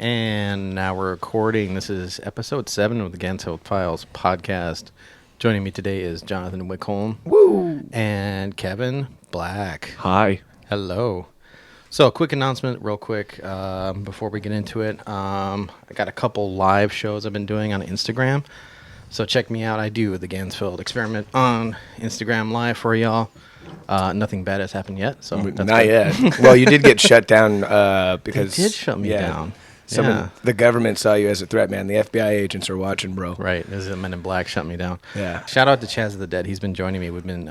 And now we're recording. This is episode 7 of the Ganzfeld Files podcast. Joining me today is Jonathan Wickholm. Woo! And Kevin Black. Hi. Hello. So a quick announcement real quick before we get into it. I got a couple live shows I've been doing on Instagram. So check me out. I do the Ganzfeld Experiment on Instagram live for y'all. Nothing bad has happened yet. So that's Not good. yet. Well, you did get shut down because... They did shut me down. The government saw you as a threat, man. The FBI agents are watching, bro. Right. This is Men in Black shut me down. Yeah. Shout out to Chaz the Dead. He's been joining me. We've been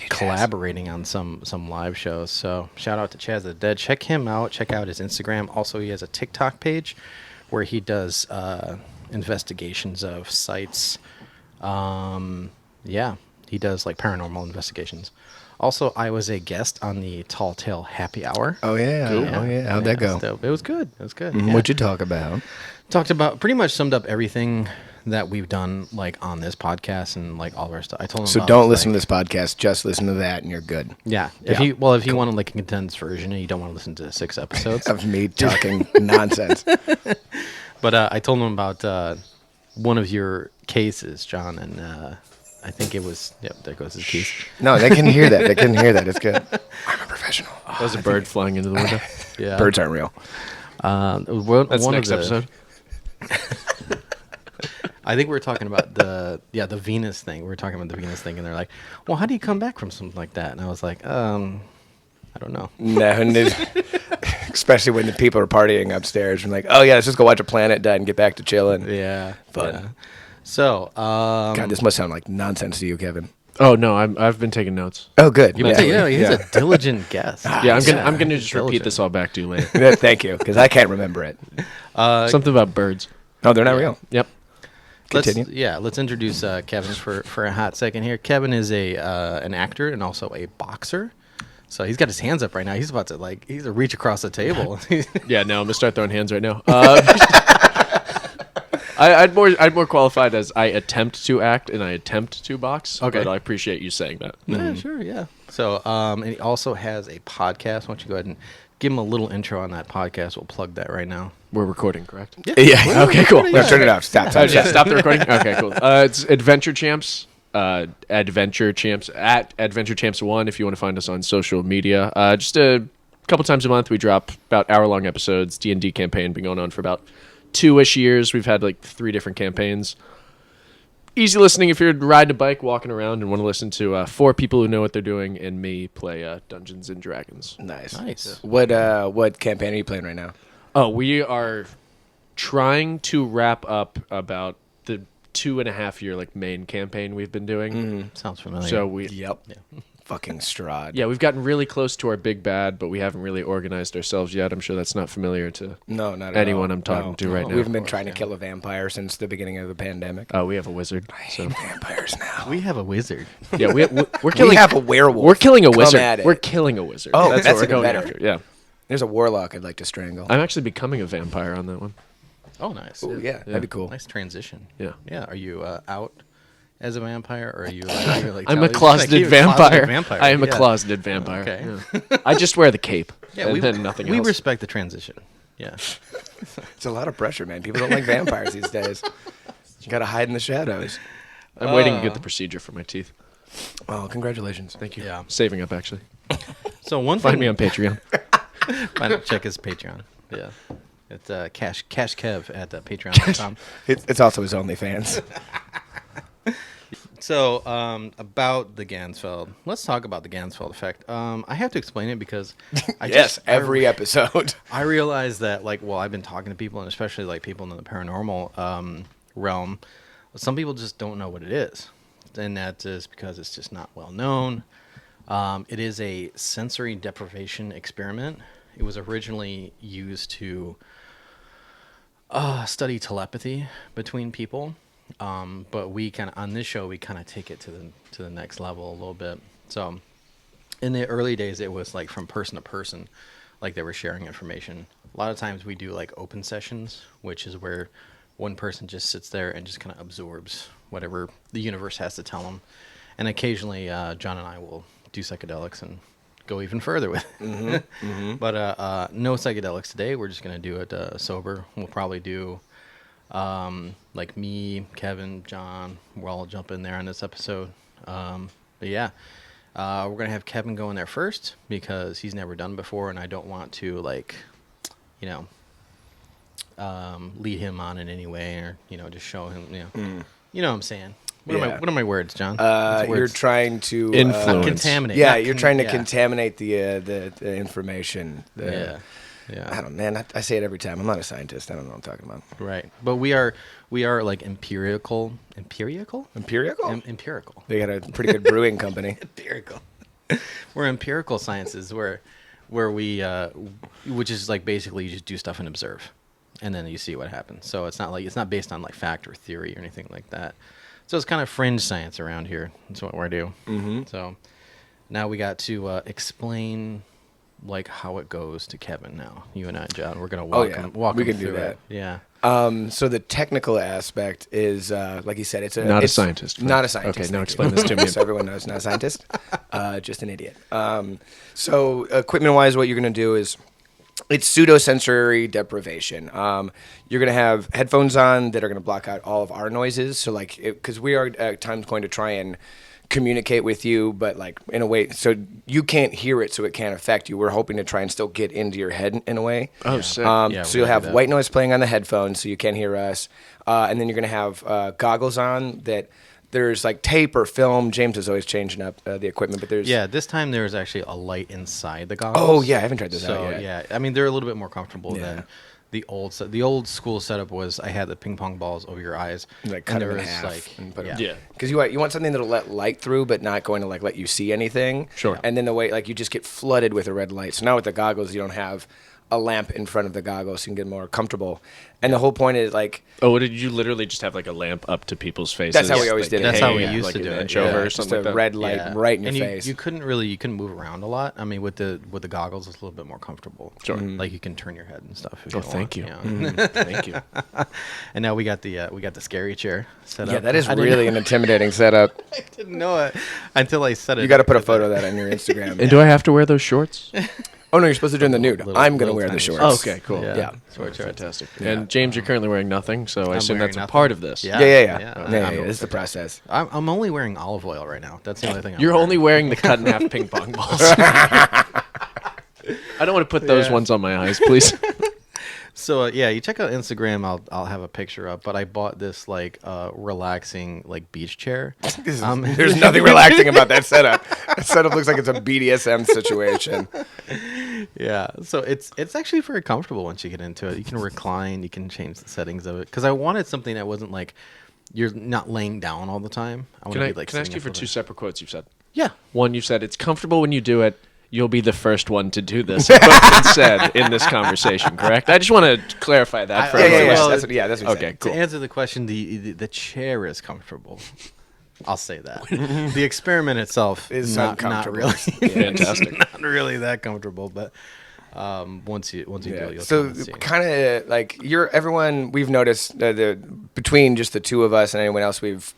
collaborating on some live shows. So shout out to Chaz the Dead. Check him out. Check out his Instagram. Also, he has a TikTok page where he does investigations of sites. Yeah. He does like paranormal investigations. Also, I was a guest on the Tall Tale Happy Hour. Oh, yeah. Cool. Oh, yeah. How'd that go? It was good. It was good. Mm-hmm. Yeah. What'd you talk about? Talked about, pretty much summed up everything that we've done like on this podcast and like all of our stuff. I told him So about, don't listen like, to this podcast. Just listen to that, and you're good. Yeah. If you want like a condensed version and you don't want to listen to 6 episodes. Of me talking nonsense. But I told him about one of your cases, John, and I think it was, yep, there goes his keys. No, they can hear that. They can hear that. It's good. I'm a professional. That was a bird flying into the window. Yeah. Birds aren't real. That's one next of the, episode. I think we were talking about the Venus thing. We were talking about the Venus thing, and they're like, well, how do you come back from something like that? And I was like, I don't know. No, especially when the people are partying upstairs. I'm like, oh, yeah, let's just go watch a planet die and get back to chilling. Yeah. Fun. Yeah. So, God, this must sound like nonsense to you, Kevin. Oh no, I've been taking notes. Oh, good. he's a diligent guest. Yeah, I'm gonna just repeat this all back to you later. Yeah, thank you, because I can't remember it. Something about birds. No, they're not real. Yep. Continue. Let's introduce Kevin for a hot second here. Kevin is an actor and also a boxer. So he's got his hands up right now. He's about to he's a reach across the table. Yeah, no, I'm gonna start throwing hands right now. I'd more qualified as I attempt to act and I attempt to box. Okay. But I appreciate you saying that. Yeah, sure, yeah. So, and he also has a podcast. Why don't you go ahead and give him a little intro on that podcast? We'll plug that right now. We're recording, correct? Yeah. Okay, cool. No, turn it off. Stop. Stop the recording. Okay, cool. It's Adventure Champs. Adventure Champs at Adventure Champs 1 if you want to find us on social media. Just a couple times a month we drop about hour-long episodes. D&D campaign been going on for about 2-ish years. We've had like 3 different campaigns. Easy listening if you're riding a bike, walking around, and want to listen to 4 people who know what they're doing and me play Dungeons and Dragons. Nice. What campaign are you playing right now? Oh, we are trying to wrap up about the 2.5-year main campaign we've been doing. Sounds familiar. So we Fucking Strahd. Yeah, we've gotten really close to our big bad, but we haven't really organized ourselves yet. I'm sure that's not familiar to No, not at anyone all. I'm talking to right now. We've been trying to kill a vampire since the beginning of the pandemic. Oh, we have a wizard. I hate vampires now. we have a wizard. Yeah, we're We killing. have a werewolf. We're killing a Come wizard. at it. We're killing a wizard. Oh, that's that's what we're even going better. after. Yeah, There's a warlock I'd like to strangle. I'm actually becoming a vampire on that one. Oh, nice. Ooh, yeah, that'd be cool. Nice transition. Yeah. Yeah. Are you out as a vampire, or are you? I'm a closeted vampire. I am a Yeah. closeted vampire. Okay. Yeah. I just wear the cape. Yeah, and then nothing we else. respect the transition. Yeah. It's a lot of pressure, man. People don't like vampires these days. You gotta hide in the shadows. I'm waiting to get the procedure for my teeth. Oh, congratulations. Thank you. Yeah. Saving up actually. So one Find thing. me on Patreon. Check his Patreon. Yeah. It's Cash Kev at patreon.com. It's also his OnlyFans. So, about the Ganzfeld. Let's talk about the Ganzfeld effect. I have to explain it because every episode. I realize that, I've been talking to people, and especially, people in the paranormal realm. Some people just don't know what it is. And that is because it's just not well known. It is a sensory deprivation experiment. It was originally used to study telepathy between people. But we on this show, we kind of take it to the next level a little bit. So in the early days, it was from person to person, they were sharing information. A lot of times we do open sessions, which is where one person just sits there and just kind of absorbs whatever the universe has to tell them. And occasionally, John and I will do psychedelics and go even further with it. But no psychedelics today. We're just gonna do it sober. We'll probably do like me, Kevin, John. We'll all jump in there on this episode. But yeah, we're gonna have Kevin go in there first because he's never done before, and I don't want to like, you know, lead him on in any way, or just show him. You know what I'm saying. What are my words, John? You're trying to influence, contaminate. Yeah, you're trying to contaminate the information. Yeah. I don't, man. I say it every time. I'm not a scientist. I don't know what I'm talking about. Right, but we are like empirical. Empirical? Empirical. They got a pretty good brewing company. Empirical. We're empirical sciences where we which is like basically you just do stuff and observe, and then you see what happens. So it's not based on like fact or theory or anything like that. So it's kind of fringe science around here. That's what we're doing. Mm-hmm. So now we got to explain like how it goes to Kevin. Now you and I, John, we're gonna walk him through that. Yeah. So the technical aspect is, like you said, it's not a scientist. Not a scientist. Okay, now explain this to me. So everyone knows, not a scientist, just an idiot. So equipment-wise, what you're going to do is it's pseudosensory deprivation. You're going to have headphones on that are going to block out all of our noises. So like, because we are at times going to try and communicate with you, but like in a way, so you can't hear it, so it can't affect you. We're hoping to try and still get into your head in a way. Oh, sick. So you'll have white noise playing on the headphones, so you can't hear us, and then you're gonna have goggles on that. There's like tape or film. James is always changing up the equipment, but there's this time there's actually a light inside the goggles. Oh yeah, I haven't tried this out So yet. yeah, I mean they're a little bit more comfortable than the old school setup was. I had the ping pong balls over your eyes, like cut them in half, and put because you want something that'll let light through, but not going to like let you see anything. Sure. And then the way like you just get flooded with a red light. So now with the goggles, you don't have a lamp in front of the goggles, so you can get more comfortable. And the whole point is like, did you literally just have like a lamp up to people's faces? That's how we always did it. That's how we used to do it. Or just something a like that. red light right in your face. You couldn't move around a lot. I mean, with the goggles, it's a little bit more comfortable. Sure. Like you can turn your head and stuff. Thank you. Thank you. And now we got the scary chair set up. Yeah, that is really an intimidating setup. I didn't know it until I said it. You got to put a photo of that on your Instagram. And do I have to wear those shorts? Oh no, you're supposed to do in the nude. I'm gonna wear the shorts. Oh, okay, cool. Yeah. Shorts. Fantastic. And James, you're currently wearing nothing, so I assume wearing that's a nothing. part of this. Yeah. This is the process. I'm only wearing olive oil right now. That's the only thing. You're only wearing the cut in half ping pong balls. I don't want to put those ones on my eyes, please. So you check out Instagram. I'll have a picture up. But I bought this like relaxing like beach chair. There's nothing relaxing about that setup. That setup looks like it's a BDSM situation. Yeah, so it's actually very comfortable once you get into it. You can recline. You can change the settings of it. Because I wanted something that wasn't like you're not laying down all the time. Can I ask you for two separate quotes you've said? Yeah. One, you said it's comfortable when you do it. You'll be the first one to do this. Both been said in this conversation, correct? I just want to clarify that for everyone. That's what he Okay, said. cool. To answer the question, the chair is comfortable. I'll say that. The experiment itself Is not uncomfortable. really Fantastic. not really that comfortable, but once you do it, you'll So kind of see. kind of like everyone we've noticed between just the two of us and anyone else we've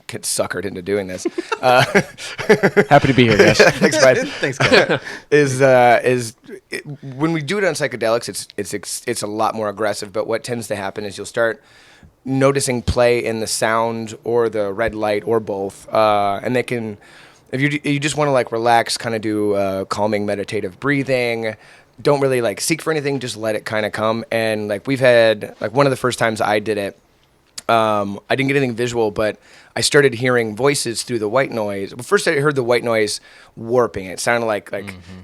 get suckered into doing this. Happy to be here, guys. Thanks, bud. Thanks, guys. When we do it on psychedelics, it's a lot more aggressive. But what tends to happen is you'll start noticing play in the sound or the red light or both, and they can. If you just want to like relax, kind of do calming meditative breathing. Don't really like seek for anything, just let it kind of come. And like we've had like one of the first times I did it, I didn't get anything visual, but I started hearing voices through the white noise. Well, first I heard the white noise warping. It sounded like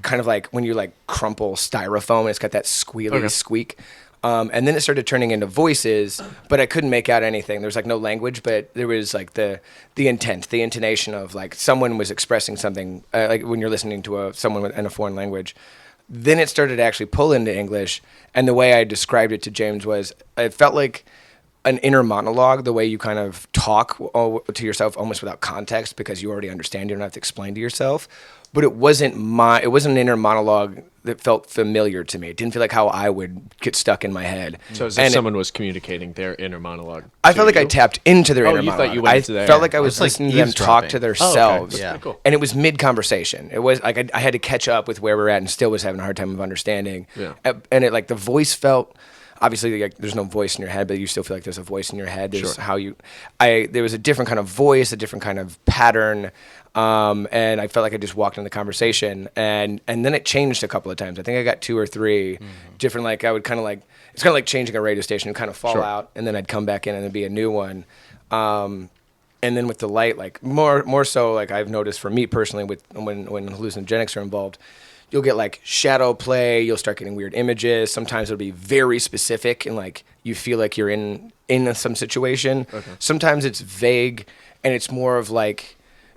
kind of like when you like crumple styrofoam and it's got that squealy squeak. And then it started turning into voices, but I couldn't make out anything. There was like no language, but there was like the intent, the intonation of like someone was expressing something, like when you're listening to someone in a foreign language. Then it started to actually pull into English, and the way I described it to James was it felt like an inner monologue, the way you kind of talk to yourself almost without context because you already understand, you don't have to explain to yourself. but it wasn't an inner monologue that felt familiar to me. It didn't feel like how I would get stuck in my head. So as if someone was communicating their inner monologue. I felt like I tapped into their inner you monologue. thought you went into there. I felt like I was It's like listening to them talk to themselves. Okay. Yeah. Cool. And it was mid-conversation. It was like I had to catch up with where we're at and still was having a hard time of understanding. Yeah. And it like the voice felt, obviously like, there's no voice in your head, but you still feel like there's a voice in your head. There's there was a different kind of voice, a different kind of pattern. And I felt like I just walked in the conversation and then it changed a couple of times. I think I got 2 or 3 different, like I would kind of like, it's kind of like changing a radio station. It would kind of fall out and then I'd come back in and there'd be a new one. And then with the light, like more so like I've noticed for me personally with when hallucinogenics are involved, you'll get like shadow play, you'll start getting weird images. Sometimes it'll be very specific and like you feel like you're in some situation. Okay. Sometimes it's vague and it's more of like,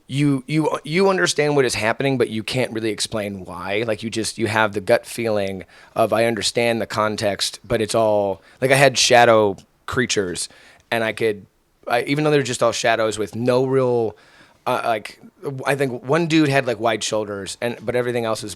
you understand what is happening, but you can't really explain why. Like you have the gut feeling of I understand the context, but it's all like I had shadow creatures, and even though they're just all shadows with no real like I think one dude had like wide shoulders but everything else is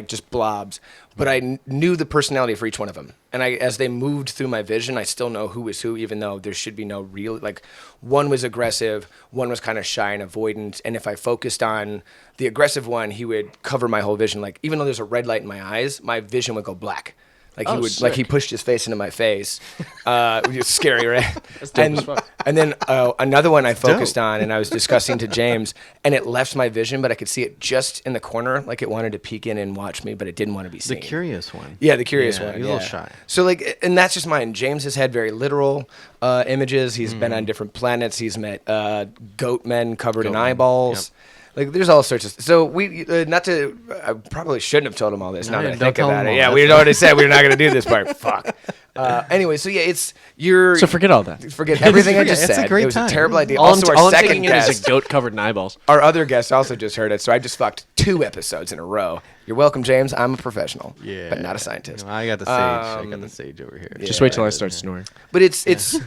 just blobs. But I knew the personality for each one of them. And as they moved through my vision, I still know who was who, even though there should be no real, like one was aggressive, one was kind of shy and avoidant. And if I focused on the aggressive one, he would cover my whole vision. Like even though there's a red light in my eyes, my vision would go black. Like he would, sick. like he pushed his face into my face. It was scary, right? That's dope as fuck. And then another one I focused on, and I was discussing to James, and it left my vision, but I could see it just in the corner, like it wanted to peek in and watch me, but it didn't want to be seen. The curious one. Yeah, the curious one. He's a little shy. So like, and that's just mine. James has had very literal images. He's been on different planets. He's met goat men covered in eyeballs. Yep. Like there's all sorts of so we I probably shouldn't have told him all this. Now that I think about it, yeah, we had already said we were not going to do this part. Fuck. Anyway, so yeah, So forget all that. Forget everything I just It's a said. great It was time. a terrible idea. All Also, I'm our second thinking is guest, a goat covered in eyeballs. our other guest also just heard it, so I just fucked 2 episodes in a row. You're welcome, James. I'm a professional, but not a scientist. I got the sage. I got the sage over here. Just wait till I start snoring. But it's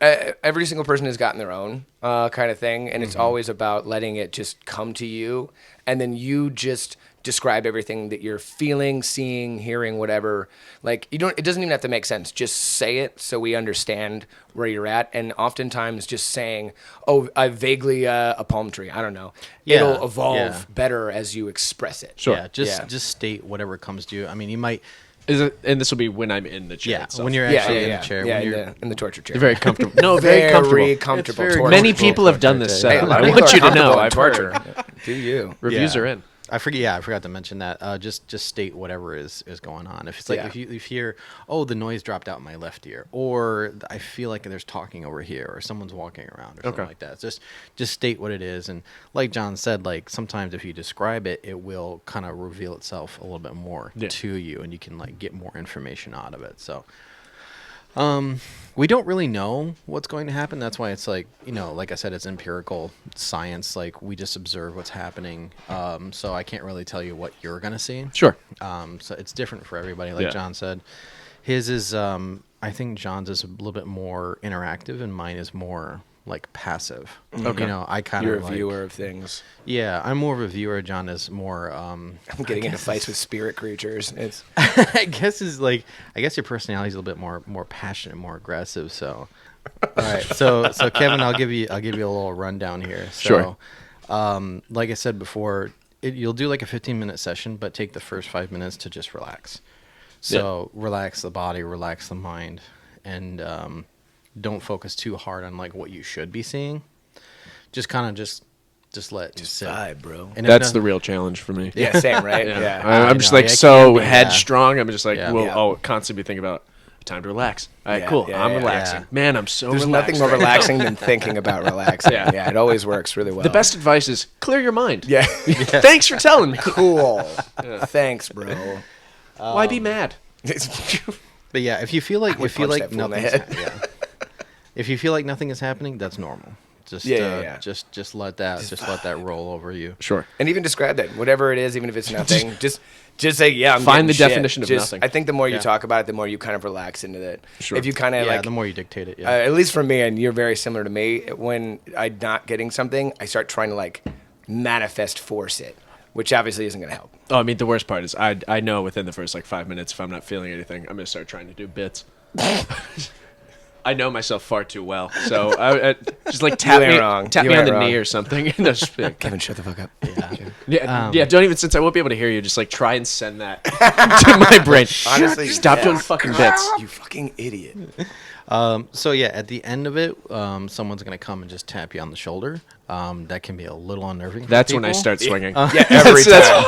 every single person has gotten their own kind of thing, and it's always about letting it just come to you, and then you just describe everything that you're feeling, seeing, hearing, whatever. Like it doesn't even have to make sense. Just say it so we understand where you're at. And oftentimes just saying, "Oh, I vaguely a palm tree." I don't know. Yeah, It'll evolve yeah. better as you express it. Sure. Yeah, just state whatever comes to you. I mean, you might. And this will be when I'm in the chair. Yeah, itself. when you're actually in the chair. Yeah, when you're, in the torture chair. You're very comfortable. No, very comfortable. comfortable. It's very torture. Many people have done this Hey, setup. a lot of I people want are you to know. comfortable in I've torture. heard. Do you? Reviews Yeah. are in. I forgot to mention that. Just state whatever is going on. If it's like if you hear, oh, the noise dropped out in my left ear, or I feel like there's talking over here, or someone's walking around, or something like that. Just state what it is, and like John said, like sometimes if you describe it, it will kind of reveal itself a little bit more to you, and you can like get more information out of it. So. We don't really know what's going to happen. That's why it's like, like I said, it's empirical science. Like we just observe what's happening. So I can't really tell you what you're going to see. Sure. So it's different for everybody. Like John said, his is, I think John's is a little bit more interactive and mine is more like passive. Okay. I kind of You're a viewer of things. Yeah, I'm more of a viewer. John is more. I'm getting into fights with spirit creatures. It's. I guess your personality is a little bit more passionate, more aggressive. So, all right. So Kevin, I'll give you a little rundown here. So, Sure. Like I said before, you'll do like a 15-minute session, but take the first 5 minutes to just relax. So relax the body, relax the mind, and don't focus too hard on like what you should be seeing. Just kind of just let it sit. Vibe, bro. And That's the real challenge for me. Yeah, same, right? Yeah. I'm just like it so can be, headstrong. I'm just like, Yeah. constantly thinking about time to relax. All right, Yeah, cool. yeah, I'm yeah, relaxing. yeah. Man, I'm so There's relaxed. nothing more relaxing than thinking about relaxing. Yeah. Yeah, it always works really well. The best advice is clear your mind. Yeah. Thanks for telling me. Cool. Thanks, bro. Why be mad? But yeah, if you feel like punch that fool in the head. If you feel like nothing is happening, that's normal. Just just let that roll over you. Sure. And even describe that, whatever it is, even if it's nothing, just say, yeah, I'm Find getting the shit. definition of nothing. I think the more you talk about it, the more you kind of relax into it. Sure. If you kind of The more you dictate it. at least for me, and you're very similar to me, when I'm not getting something, I start trying to like manifest force it. which obviously isn't going to help. Oh, I mean, the worst part is I know within the first like 5 minutes if I'm not feeling anything, I'm gonna start trying to do bits. I know myself far too well, so I just like tap me on the knee or something. And just be like, Kevin, shut the fuck up. yeah. Don't even, since I won't be able to hear you, just like try and send that to my brain. Honestly, stop doing fucking bits. You fucking idiot. So yeah, at the end of it, someone's gonna come and just tap you on the shoulder. That can be a little unnerving. That's when I start swinging. Yeah, every time.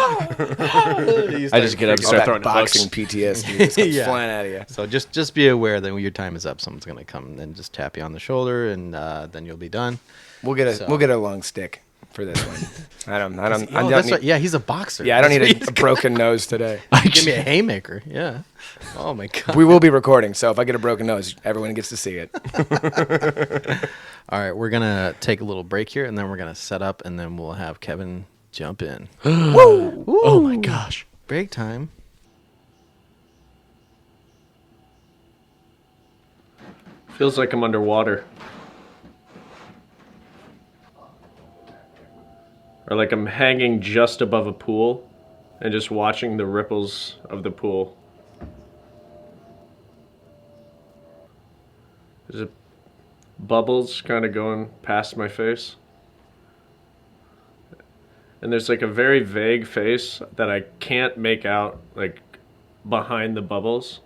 I just get up and All start that throwing boxing hooks. PTSD just comes Yeah. flying out of you. So just be aware that when your time is up, someone's gonna come and just tap you on the shoulder, and then you'll be done. We'll get a long stick for this one. I don't That's need, right. Yeah, he's a boxer. Yeah, I don't need a broken nose today. Give me a haymaker. Yeah. Oh my god. We will be recording, so if I get a broken nose, everyone gets to see it. All right, we're gonna take a little break here, and then we're gonna set up, and then we'll have Kevin jump in. Woo! Oh my gosh. Break time. Feels like I'm underwater. Or like I'm hanging just above a pool and just watching the ripples of the pool. There's bubbles kind of going past my face. And there's like a very vague face that I can't make out, like behind the bubbles.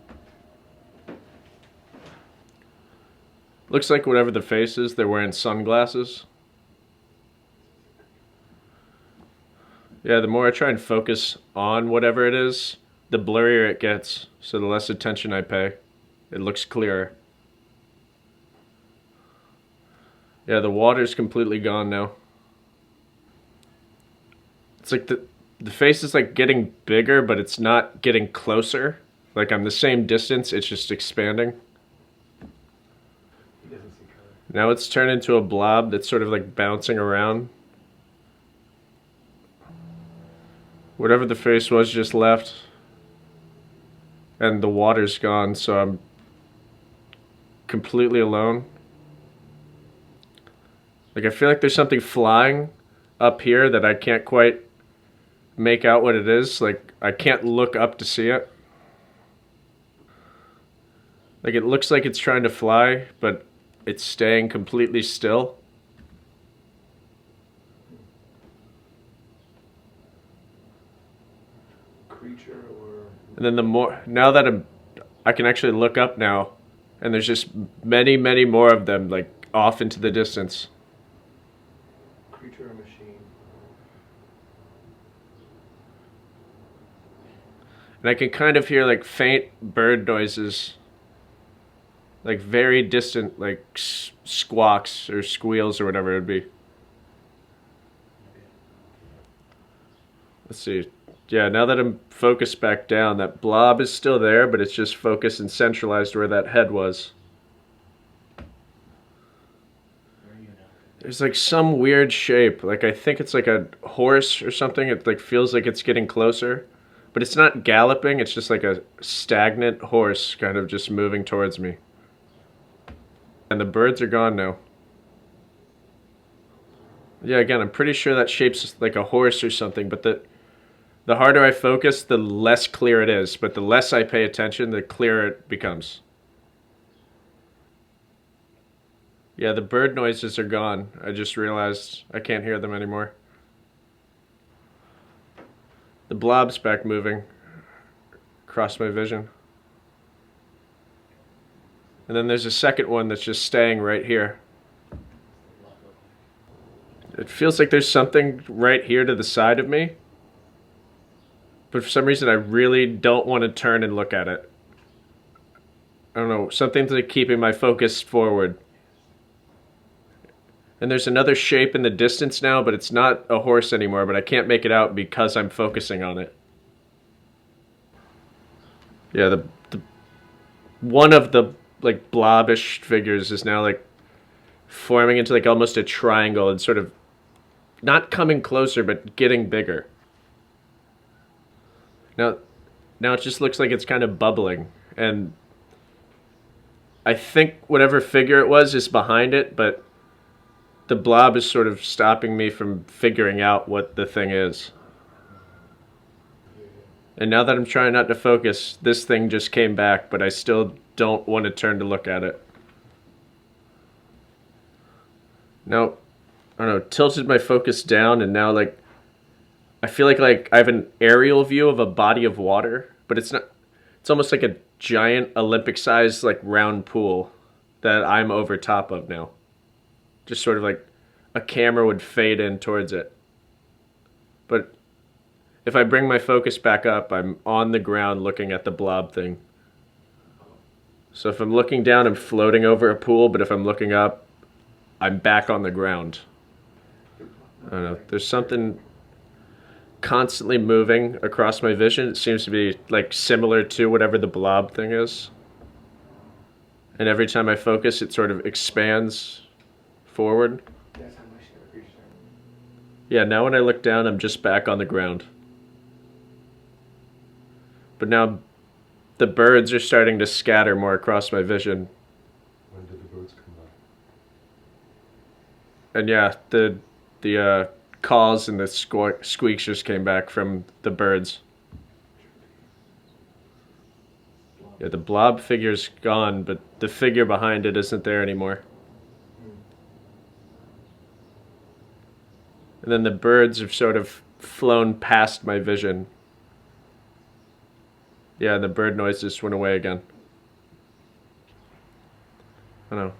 Looks like whatever the face is, they're wearing sunglasses. Yeah, the more I try and focus on whatever it is, the blurrier it gets. So the less attention I pay, it looks clearer. Yeah, the water's completely gone now. It's like the face is like getting bigger, but it's not getting closer. Like I'm the same distance, it's just expanding. Now it's turned into a blob that's sort of like bouncing around. Whatever the face was just left. And the water's gone, so I'm completely alone. Like I feel like there's something flying up here that I can't quite make out what it is. Like I can't look up to see it. Like it looks like it's trying to fly, but it's staying completely still. Creature or... And then now that I can actually look up now, and there's just many, many more of them, like off into the distance. Creature or machine? And I can kind of hear like faint bird noises, like very distant, like squawks or squeals or whatever it would be. Let's see. Yeah, now that I'm focused back down, that blob is still there, but it's just focused and centralized where that head was. There's like some weird shape. Like I think it's like a horse or something. It like feels like it's getting closer. But it's not galloping, it's just like a stagnant horse kind of just moving towards me. And the birds are gone now. Yeah, again, I'm pretty sure that shape's like a horse or something, but the harder I focus, the less clear it is. But the less I pay attention, the clearer it becomes. Yeah, the bird noises are gone. I just realized I can't hear them anymore. The blob's back moving across my vision. And then there's a second one that's just staying right here. It feels like there's something right here to the side of me. But for some reason I really don't want to turn and look at it. I don't know, something's like keeping my focus forward. And there's another shape in the distance now, but it's not a horse anymore, but I can't make it out because I'm focusing on it. Yeah, the one of the like blobbish figures is now like forming into like almost a triangle and sort of not coming closer, but getting bigger. Now it just looks like it's kind of bubbling, and I think whatever figure it was is behind it, but the blob is sort of stopping me from figuring out what the thing is. And now that I'm trying not to focus, this thing just came back, but I still don't want to turn to look at it. Now, I don't know, tilted my focus down, and now, like, I feel like I have an aerial view of a body of water, but it's not, it's almost like a giant Olympic-sized, like, round pool that I'm over top of now. Just sort of like a camera would fade in towards it. But if I bring my focus back up, I'm on the ground looking at the blob thing. So if I'm looking down, I'm floating over a pool, but if I'm looking up, I'm back on the ground. I don't know. There's something constantly moving across my vision. It seems to be like similar to whatever the blob thing is. And every time I focus, it sort of expands forward. Yeah, now when I look down, I'm just back on the ground. But now the birds are starting to scatter more across my vision. When did the birds come back? And yeah, the calls and the squeaks just came back from the birds. Yeah, the blob figure's gone, but the figure behind it isn't there anymore. And then the birds have sort of flown past my vision. Yeah, the bird noise just went away again. I don't know.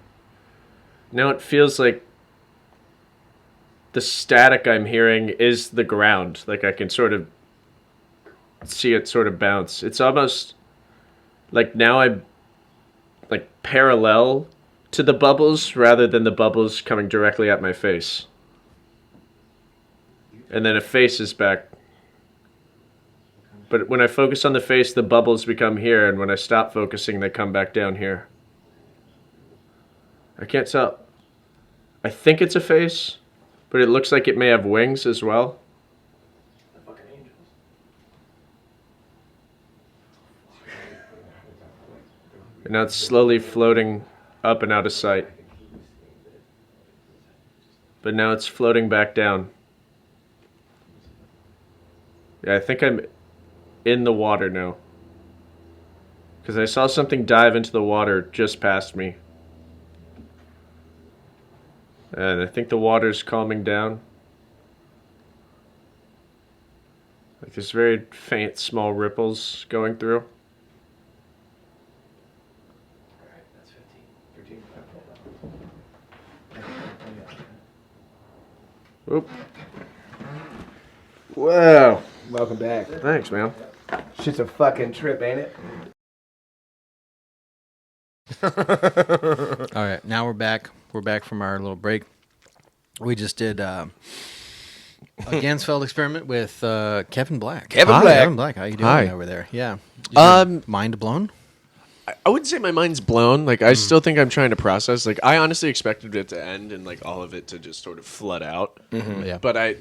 Now it feels like the static I'm hearing is the ground. Like I can sort of see it sort of bounce. It's almost like now I'm like parallel to the bubbles rather than the bubbles coming directly at my face. And then a face is back. But when I focus on the face, the bubbles become here, and when I stop focusing, they come back down here. I can't tell. I think it's a face, but it looks like it may have wings as well. And now it's slowly floating up and out of sight. But now it's floating back down. Yeah, I think I'm in the water now. Because I saw something dive into the water just past me. And I think the water's calming down. Like there's very faint, small ripples going through. Oop. Wow. Welcome back. Thanks, man. Shit's a fucking trip, ain't it? All right, now we're back. We're back from our little break. We just did a Ganzfeld experiment with Kevin Black. Kevin Hi, Black. Kevin Black, how you doing Hi. over there? Yeah. Is your mind blown? I wouldn't say my mind's blown. Like, I still think I'm trying to process. Like, I honestly expected it to end and, like, all of it to just sort of flood out. Yeah. But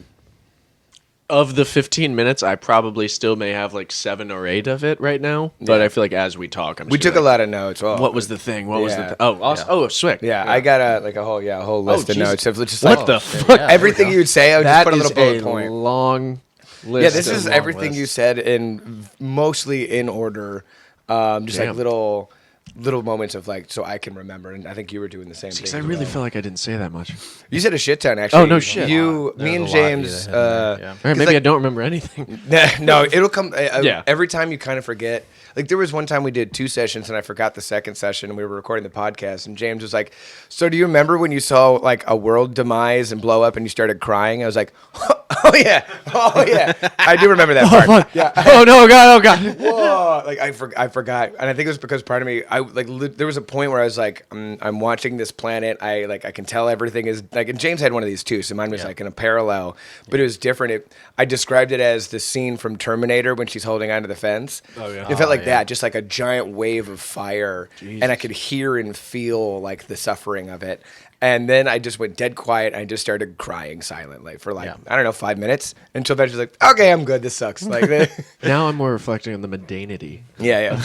of the 15 minutes, I probably still may have, like, 7 or 8 of it right now. But Yeah. I feel like as we talk, We took a lot of notes. Oh, What was the thing? What was Yeah. the Oh, awesome. Oh, sweet. Yeah, I got a whole list of Jesus. notes of just What like the shit, fuck? yeah. everything you would say. I would just That put a is little bullet a point. long list. Yeah, this of is long everything list. you said in mostly in order. Just Damn. like little moments of like, so I can remember. And I think you were doing the same thing. Because I as really well. feel like I didn't say that much. You said a shit ton, actually. Oh, no shit. You, There's me, and a lot you James. had there, yeah. All right, 'cause, maybe like, I don't remember anything. no, it'll come. Yeah. Every time you kind of forget. Like there was one time we did 2 sessions and I forgot the second session and we were recording the podcast and James was like, "So do you remember when you saw like a world demise and blow up and you started crying?" I was like, "Oh yeah, I do remember that part." Yeah. Oh, no, God, oh, God. Whoa! Like I forgot, and I think it was because part of me, there was a point where I was like, I'm watching this planet. I can tell everything is like, and James had one of these too, so mine was like in a parallel, but it was different. I described it as the scene from Terminator when she's holding onto the fence. Oh, yeah. It felt like yeah. that, just like a giant wave of fire, and I could hear and feel like the suffering of it. And then I just went dead quiet. And I just started crying silently for like, Yeah. I don't know, 5 minutes until eventually like, okay, I'm good. This sucks. Like, Now I'm more reflecting on the mundanity. yeah.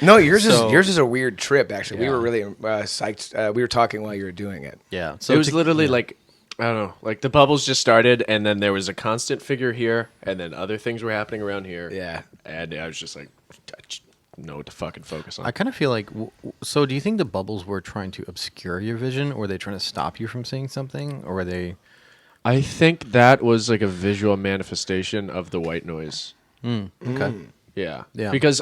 No, yours So- is a weird trip. Actually, we Yeah. were really psyched. We were talking while you were doing it. Yeah. So It was literally like I don't know. Like the bubbles just started, and then there was a constant figure here, and then other things were happening around here. Yeah. And I was just like, I just know what to fucking focus on. I kind of feel like. So, do you think the bubbles were trying to obscure your vision, or were they trying to stop you from seeing something, or were they? I think that was like a visual manifestation of the white noise. Okay. Yeah. Yeah. Because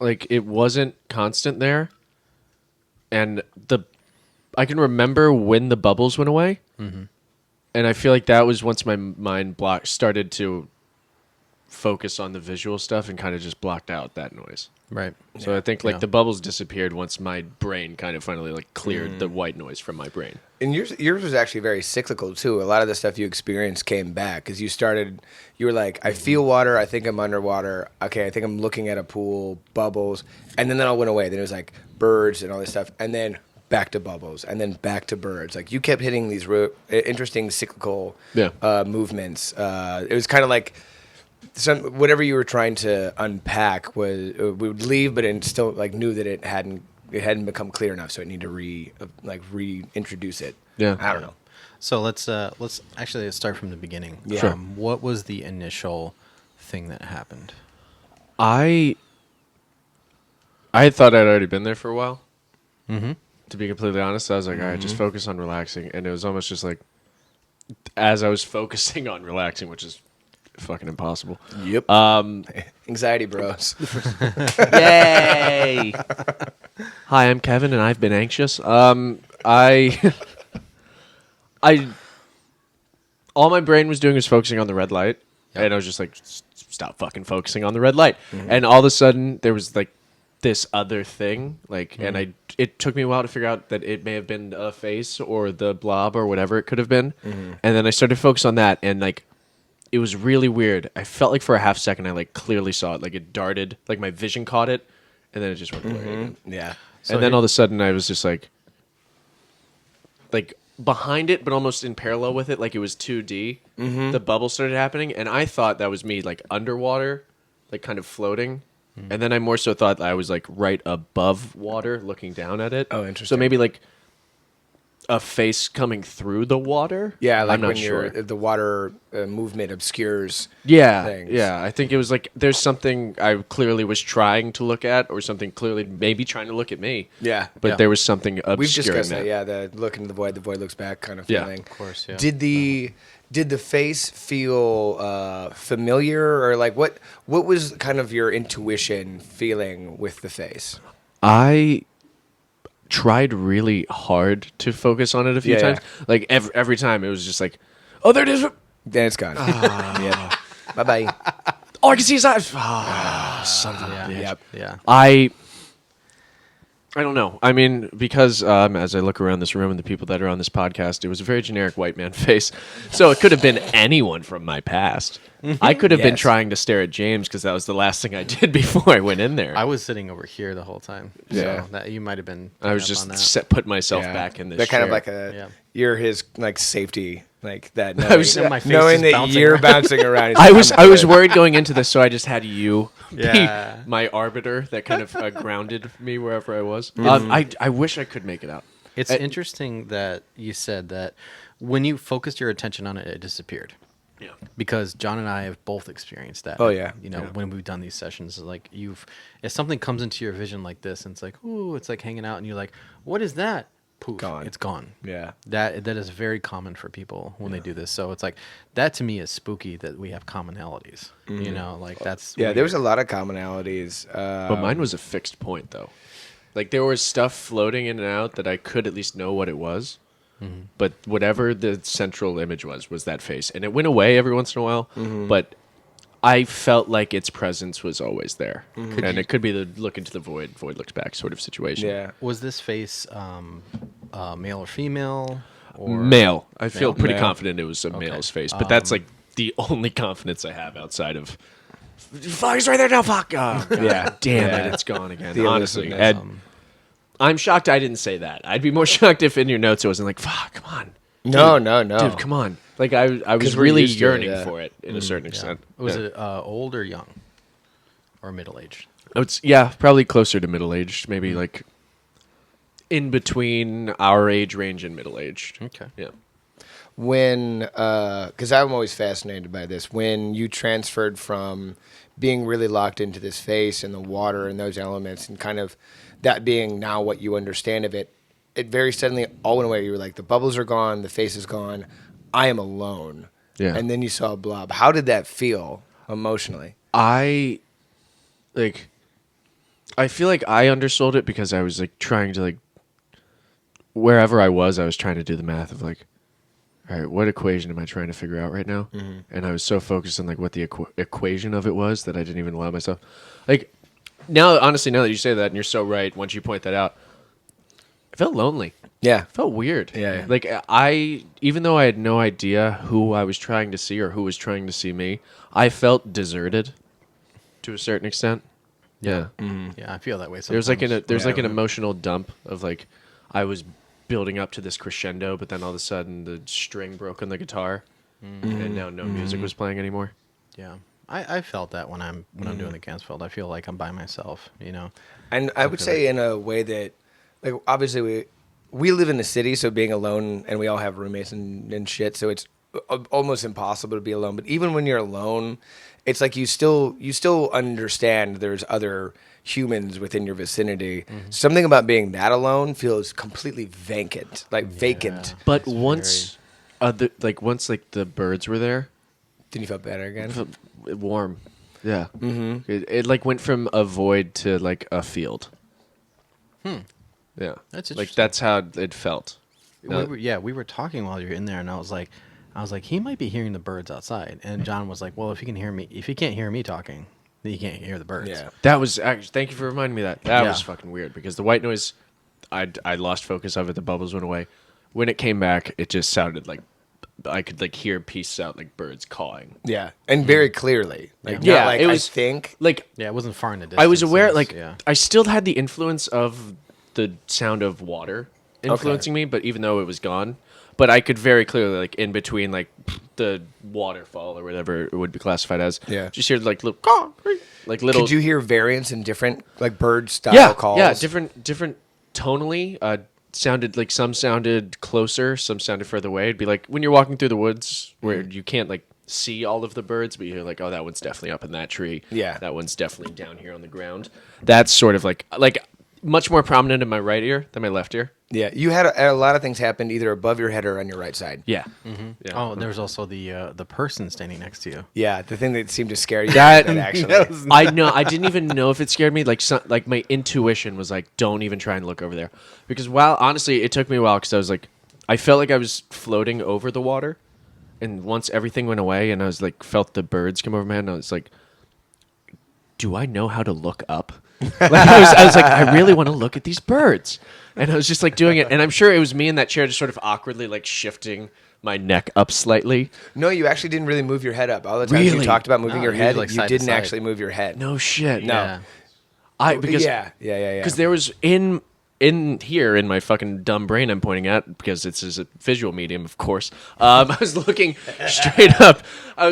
like it wasn't constant there, and I can remember when the bubbles went away, and I feel like that was once my mind started to focus on the visual stuff and kind of just blocked out that noise. Right. So I think like Yeah. the bubbles disappeared once my brain kind of finally like cleared the white noise from my brain. And yours was actually very cyclical too. A lot of the stuff you experienced came back because you were like, I feel water, I think I'm underwater. Okay, I think I'm looking at a pool, bubbles, and then that all went away. Then it was like birds and all this stuff, and then back to bubbles, and then back to birds. Like you kept hitting these interesting cyclical movements. It was kind of like whatever you were trying to unpack was we would leave, but it still like knew that it hadn't become clear enough, so it needed to reintroduce it. Yeah. I don't know. So let's actually start from the beginning. Yeah. Sure. What was the initial thing that happened? I had thought I'd already been there for a while. Mm-hmm. To be completely honest, I was like, all right, just focus on relaxing. And it was almost just like, as I was focusing on relaxing, which is fucking impossible. Yep. Anxiety bros. Yay! Hi, I'm Kevin, and I've been anxious. I all my brain was doing was focusing on the red light, and I was just like, stop fucking focusing on the red light. And all of a sudden, there was like this other thing, like, and it took me a while to figure out that it may have been a face or the blob or whatever it could have been. And then I started to focus on that, and like, it was really weird. I felt like for a half second, I like clearly saw it, like it darted, like my vision caught it, and then it just went blurry again. Yeah. And then all of a sudden, I was just like behind it, but almost in parallel with it, like it was 2D. The bubble started happening, and I thought that was me, like underwater, like kind of floating. And then I more so thought I was like right above water, looking down at it. Oh, So interesting. maybe like a face coming through the water. Yeah, like I'm not when sure. the water movement obscures. Yeah, things. yeah. I think it was like there's something I clearly was trying to look at, or something clearly maybe trying to look at me. Yeah. But Yeah. there was something obscuring We've discussed that. that. Yeah, the look into the void looks back kind of Yeah. feeling. Of course, yeah. Did the face feel familiar, or like what was kind of your intuition feeling with the face? I tried really hard to focus on it a few Yeah, times. Like every time, it was just like, oh, there it is. Then it's gone. Yep. Bye bye. Oh, I can see his eyes. Ah, son of a Yeah. bitch. Yep. Yeah. I don't know. I mean, because as I look around this room and the people that are on this podcast, it was a very generic white man face. So it could have been anyone from my past. I could have been Yes. trying to stare at James because that was the last thing I did before I went in there. I was sitting over here the whole time. Yeah. So that you might have been. I was picking up on just that. put myself Yeah. back in this That kind of chair. like a Yeah. you're his like safety like that. I was- Knowing, my face knowing is that bouncing you're around. bouncing around. I was worried going into this, so I just had you Yeah. be my arbiter that kind of grounded me wherever I was. Mm-hmm. I wish I could make it out. It's I- interesting that you said that when you focused your attention on it, it disappeared. Yeah. Because John and I have both experienced that. Oh, yeah. You know, Yeah. when we've done these sessions, like if something comes into your vision like this, and it's like, ooh, it's like hanging out, and you're like, what is that? Poof, Gone. it's gone. Yeah. That is very common for people when they do this. So it's like that to me is spooky that we have commonalities. You know, like that's Yeah, weird. there was a lot of commonalities. But mine was a fixed point, though. Like, there was stuff floating in and out that I could at least know what it was. But whatever the central image was that face. And it went away every once in a while. But I felt like its presence was always there. And it could be the look into the void looks back sort of situation. Yeah. Was this face male or female? Or Male. I feel pretty Male. confident it was a male's face. But that's, like, the only confidence I have outside of... Fuck, he's right there now, fuck! Oh, God. Yeah. Damn Yeah. it, it's gone again. The Honestly. elusiveness. And I'm shocked I didn't say that. I'd be more shocked if in your notes it wasn't like, fuck, come on. No, Dude, come on. Like, I was 'Cause we're really used to it, yearning yeah. for it in a certain extent. Was Yeah. it old or young, or middle aged? It's, yeah, probably closer to middle-aged. Maybe, like, in between our age range and middle aged. Okay. Yeah. When, because I'm always fascinated by this, when you transferred from being really locked into this face and the water and those elements and kind of that being now what you understand of it, it very suddenly all went away. You were like, the bubbles are gone, the face is gone, I am alone. Yeah. And then you saw a blob. How did that feel emotionally? I feel like I undersold it because I was like trying to like wherever I was trying to do the math of like, all right, what equation am I trying to figure out right now? Mm-hmm. And I was so focused on like what the equation of it was that I didn't even allow myself. Like now, honestly, now that you say that and you're so right, once you point that out, I felt lonely. Yeah. It felt weird. Yeah. Like even though I had no idea who I was trying to see or who was trying to see me, I felt deserted to a certain extent. Yeah. Mm-hmm. Yeah, I feel that way There's sometimes. like an emotional dump of like I was building up to this crescendo, but then all of a sudden the string broke on the guitar, and now no music was playing anymore. Yeah. I felt that when I'm doing the Ganzfeld. I feel like I'm by myself, And I would say in a way that, like, obviously we live in the city, so being alone, and we all have roommates and shit, so it's almost impossible to be alone. But even when you're alone, it's like you still understand there's other humans within your vicinity. Mm-hmm. Something about being that alone feels completely vacant, like vacant. But It's once the birds were there, Then you felt better it again. felt warm. Yeah. Mm-hmm. It like went from a void to like a field. Yeah. That's like interesting. that's how it felt. We were talking while you were in there, and I was like, he might be hearing the birds outside. And John was like, well, if he can't hear me talking, then he can't hear the birds. Yeah. That was actually, thank you for reminding me that. That Yeah. was fucking weird because the white noise, I lost focus of it. The bubbles went away. When it came back, it just sounded like I could like hear pieces out like birds cawing. Yeah, and very clearly. Like, Yeah, not like it was- I think. Like Yeah, it wasn't far in the distance. I was aware, It was- like yeah. I still had the influence of the sound of water influencing me, but even though it was gone, but I could very clearly like in between like the waterfall or whatever it would be classified as. Yeah. just hear like little caw, like little. Could you hear variants in different like bird style calls? Yeah, different tonally. Sounded like some sounded closer, some sounded further away. It'd be like when you're walking through the woods where you can't like see all of the birds, but you're like, oh, that one's definitely up in that tree. Yeah. That one's definitely down here on the ground. That's sort of like much more prominent in my right ear than my left ear. Yeah, you had a lot of things happen either above your head or on your right side. Yeah. Yeah. Oh, there was also the person standing next to you. Yeah, the thing that seemed to scare you. That- actually. I know. I didn't even know if it scared me. Like, like my intuition was like, "Don't even try and look over there," because honestly, it took me a while because I was like, I felt like I was floating over the water, and once everything went away, and I was like, felt the birds come over my head, and I was like, "Do I know how to look up?" Like, I was like, I really want to look at these birds, and I was just like doing it, and I'm sure it was me in that chair, just sort of awkwardly like shifting my neck up slightly. No, you actually didn't really move your head up. All the times you Really? talked about moving No, your you head, like you side to didn't side. actually move your head. No shit. No. Yeah. Because yeah. Because there was in here in my fucking dumb brain I'm pointing at, because it's a visual medium, of course. I was looking straight up. I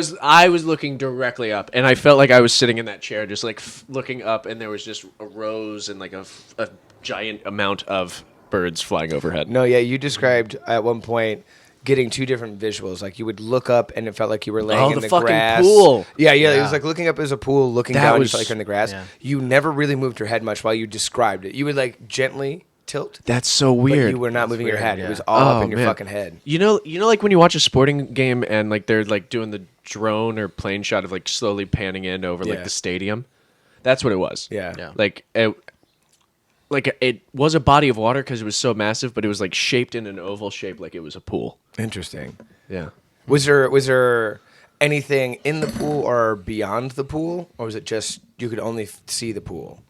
was looking directly up, and I felt like I was sitting in that chair, just like looking up, and there was just a rows and like a giant amount of birds flying overhead. No, yeah, you described at one point getting two different visuals. Like you would look up and it felt like you were laying Oh, in the the fucking grass. pool. Yeah, it Yeah. was like looking up as a pool, looking That down, you was- felt like you're in the grass. Yeah. You never really moved your head much while you described it. You would like gently tilt, That's so but weird. you were not moving your weird, head. yeah. It was all up in your man. fucking head. You know, like when you watch a sporting game and like they're like doing the drone or plane shot of like slowly panning in over Yeah. like the stadium. That's what it was. Yeah. Yeah. Like it was a body of water because it was so massive, but it was like shaped in an oval shape, like it was a pool. Interesting. Yeah. Was there anything in the pool or beyond the pool, or was it just you could only see the pool?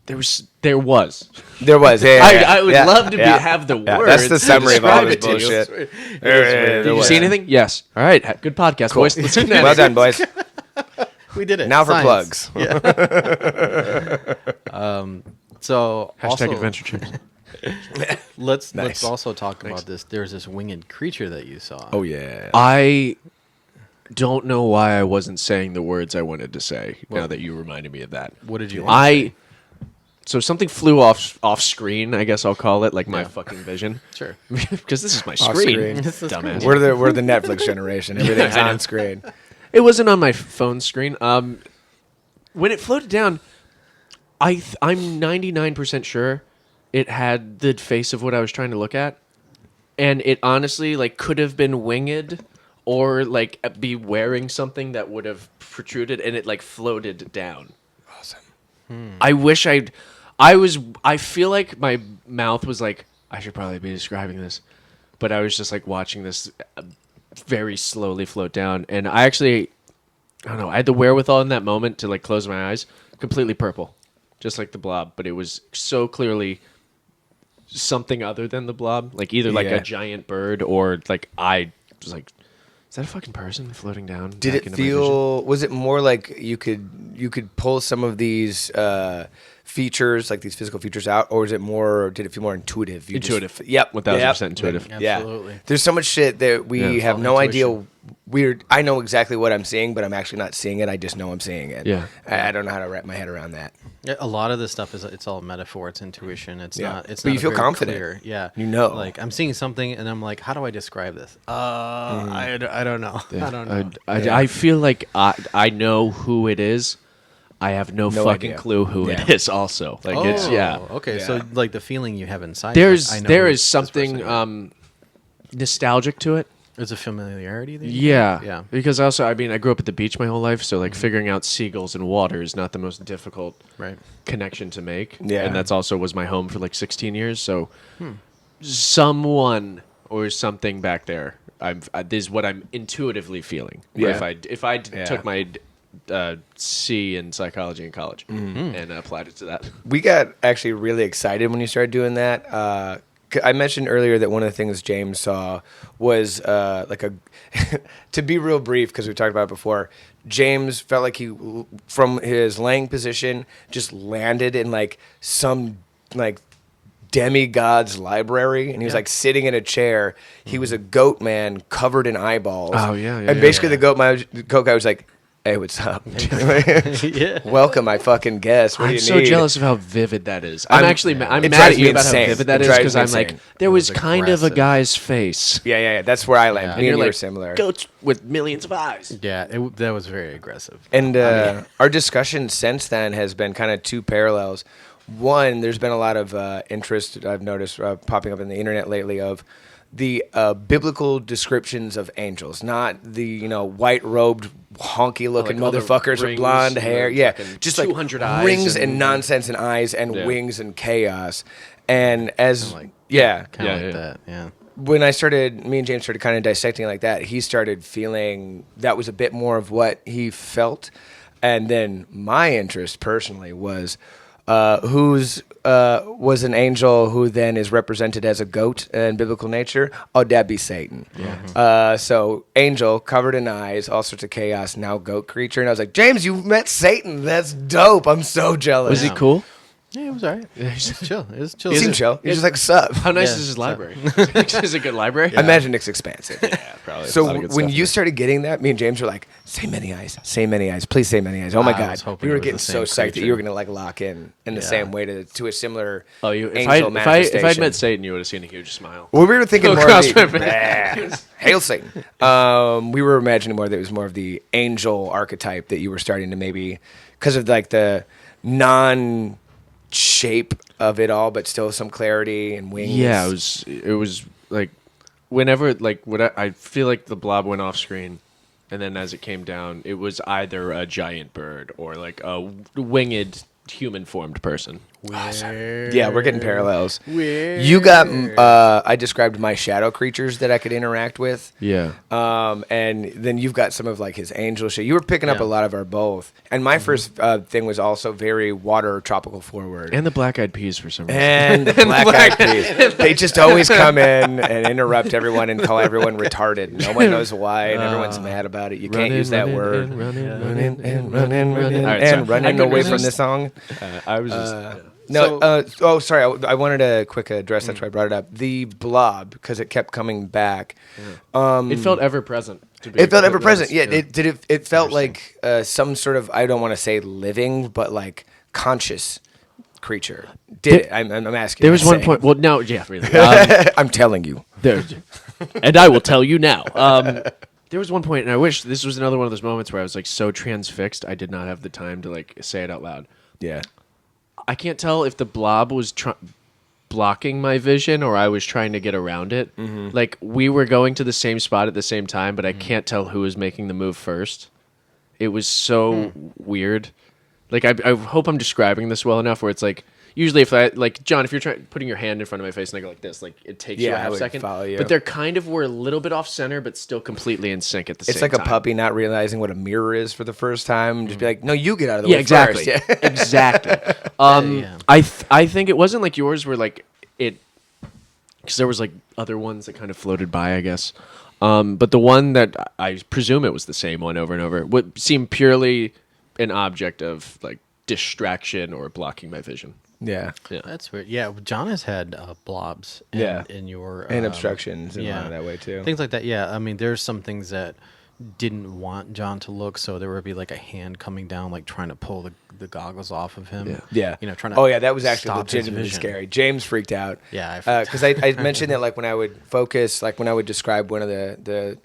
There was. There was. I would love to have the words. That's the to summary of all describe this it to you. bullshit. Did you see anything? Yes. All right. Good podcast, boys. Let's do that. Well done, boys. We did it. Now for Science. plugs. So Hashtag also, adventure trips. let's Nice. also talk about this. There's this winged creature that you saw. Oh yeah. I don't know why I wasn't saying the words I wanted to say. Now that you reminded me of that, What did you want to say? So something flew off screen, I guess I'll call it, like my fucking vision. Sure. Because this is my Off screen. screen. Dumbass. We're the Netflix generation. Everything's on screen. It wasn't on my phone screen. When it floated down, I'm 99% sure it had the face of what I was trying to look at, and it honestly like could have been winged or like be wearing something that would have protruded, and it like floated down. Awesome. I wish I feel like my mouth was like, I should probably be describing this, but I was just like watching this very slowly float down, and I don't know, I had the wherewithal in that moment to like close my eyes, completely purple, just like the blob, but it was so clearly something other than the blob, like either like a giant bird or like I was like, is that a fucking person floating down? Did it feel? Was it more like you could pull some of these features, like these physical features out, or is it more? Did it feel more intuitive? Intuitive. Yep. 1000% intuitive. Absolutely. Yeah. There's so much shit that we have all no intuition. idea. I know exactly what I'm seeing, but I'm actually not seeing it. I just know I'm seeing it. Yeah. I don't know how to wrap my head around that. Yeah, a lot of this stuff it's all metaphor. It's intuition. It's Yeah. not. It's But not you feel very confident. clear. Yeah, You know. Like I'm seeing something, and I'm like, how do I describe this? I don't know. I don't know. I feel like I know who it is. I have no fucking idea. clue who it is. Also, like it's Okay, so Yeah. like the feeling you have inside. There's I know there who is this something person is. nostalgic to it. There's a familiarity there. Yeah, Yeah. Because also, I mean, I grew up at the beach my whole life, so like figuring out seagulls and water is not the most difficult Right. connection to make. Yeah. And that's also was my home for like 16 years. So someone or something back there, this is what I'm intuitively feeling. Or Yeah. if I took my C in psychology in college and applied it to that. We got actually really excited when you started doing that. I mentioned earlier that one of the things James saw was like a, to be real brief, because we talked about it before, James felt like he, from his laying position, just landed in like some like demigod's library, and he was like sitting in a chair. He was a goat man covered in eyeballs. Oh, yeah, And basically the goat guy was like, hey, what's up? Yeah. Welcome, I fucking guess. What do I'm you so need? jealous of how vivid that is. I'm It mad drives at me you about how insane. vivid that It is drives because me I'm like, insane. there was was kind of a aggressive. guy's face. Yeah. That's where I land. Yeah. Me and you like, are similar. goats with millions of eyes. Yeah, that was very aggressive. And our discussion since then has been kind of two parallels. One, there's been a lot of interest I've noticed popping up in the internet lately of the biblical descriptions of angels, not the white robed honky looking like all the motherfuckers with rings blonde and hair. the Yeah, fucking just like 200 eyes rings and and- nonsense and eyes and Yeah. wings and chaos. And as Like, yeah, Kind of Yeah, like yeah. that. Yeah. when me and James started kind of dissecting like that, he started feeling that was a bit more of what he felt. And then my interest personally was was an angel who then is represented as a goat in biblical nature. Oh, that'd be Satan. Yeah. So angel covered in eyes, all sorts of chaos, now goat creature. And I was like, James, you met Satan. That's dope. I'm so jealous. Was he cool? Yeah, it was alright. It was chill. It was chill. He seemed chill. He's just like, sup. How nice Yeah, is his so- library? Is it a good library? I imagine it's expansive. Yeah, probably. So A lot of good when stuff you there. started getting that, me and James were like, say many eyes, please say many eyes. Oh my I God, was hoping we it were was getting the so same psyched that creature. you were gonna like lock in the Yeah. same way to a similar Oh, if angel I'd manifestation. met Satan, you would have seen a huge smile. Well, we were thinking more Across of my the, Hail Satan. We were imagining more that it was more of the angel archetype that you were starting to maybe, because of like the non-shape of it all, but still some clarity and wings. Yeah, it was like whenever like I feel like the blob went off screen, and then as it came down, it was either a giant bird or like a winged human formed person. Yeah, we're getting parallels. Weird. You got, I described my shadow creatures that I could interact with. Yeah. And then you've got some of like his angel shit. You were picking up Yeah. a lot of our both. And my first thing was also very water tropical forward. And the black eyed peas for some reason. And the black eyed peas. They just always come in and interrupt everyone and call everyone retarded. No one knows why, and everyone's mad about it. You can't use that word. Run in, Run in and run in, run in, All right, sorry. and run I in couldn't away from resist. this song. I was just. No, sorry. I wanted to quick address. That's why I brought it up. The blob, because it kept coming back. It felt ever present. It felt ever present. Yeah, it felt like some sort of, I don't want to say living, but like conscious creature. I'm asking. There was one point. Well, no, yeah, really. I'm telling you. And I will tell you now. There was one point, and I wish this was another one of those moments where I was like so transfixed, I did not have the time to like say it out loud. Yeah. I can't tell if the blob was blocking my vision or I was trying to get around it. Mm-hmm. Like we were going to the same spot at the same time, but I can't tell who was making the move first. It was so weird. Like I hope I'm describing this well enough where it's like usually if I like John, if you're putting your hand in front of my face and I go like this, like it takes you a half second. Follow you. But they're kind of were a little bit off center, but still completely in sync at the same time. It's like a puppy not realizing what a mirror is for the first time. Just be like, no, you get out of the way exactly. first. Yeah, exactly. I think it wasn't like yours where like it, because there was like other ones that kind of floated by, I guess. But the one that I presume it was the same one over and over would seem purely an object of like distraction or blocking my vision. Yeah. That's weird. Yeah, John has had blobs in your... and obstructions and that way too. Things like that, yeah. I mean, there's some things that didn't want John to look, so there would be like a hand coming down, like trying to pull the goggles off of him. Yeah. You know, trying to... Oh, yeah, that was actually stop his legitimately vision. scary. James freaked out. Yeah, because I mentioned that like when I would focus, like when I would describe one of the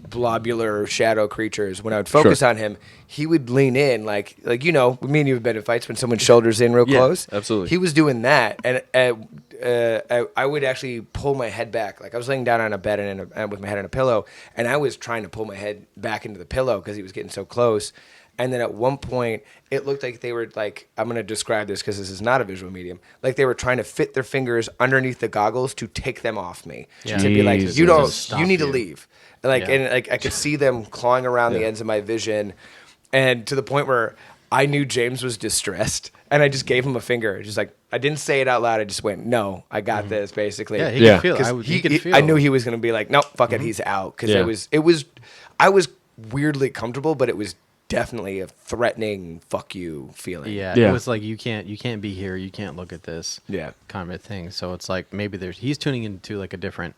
blobular shadow creatures, when I would focus on him, he would lean in like you know, me and you have been in fights when someone's shoulders in real close. Absolutely. He was doing that, and I would actually pull my head back. Like I was laying down on a bed and with my head on a pillow, and I was trying to pull my head back into the pillow because he was getting so close. And then at one point, it looked like they were like, I'm going to describe this because this is not a visual medium, like they were trying to fit their fingers underneath the goggles to take them off me. Yeah. To be like, Jesus. you Stop need to you. leave. And like I could see them clawing around the ends of my vision, and to the point where I knew James was distressed, and I just gave him a finger. Just like I didn't say it out loud. I just went, "No, I got this." Basically, Yeah, he could feel it. 'Cause He could feel I knew it. he was going to be like, "No, fuck it, he's out." Because I was weirdly comfortable, but it was definitely a threatening "fuck you" feeling. Yeah, Yeah. it was like you can't be here, you can't look at this. Yeah. Kind of a thing. So it's like maybe he's tuning into like a different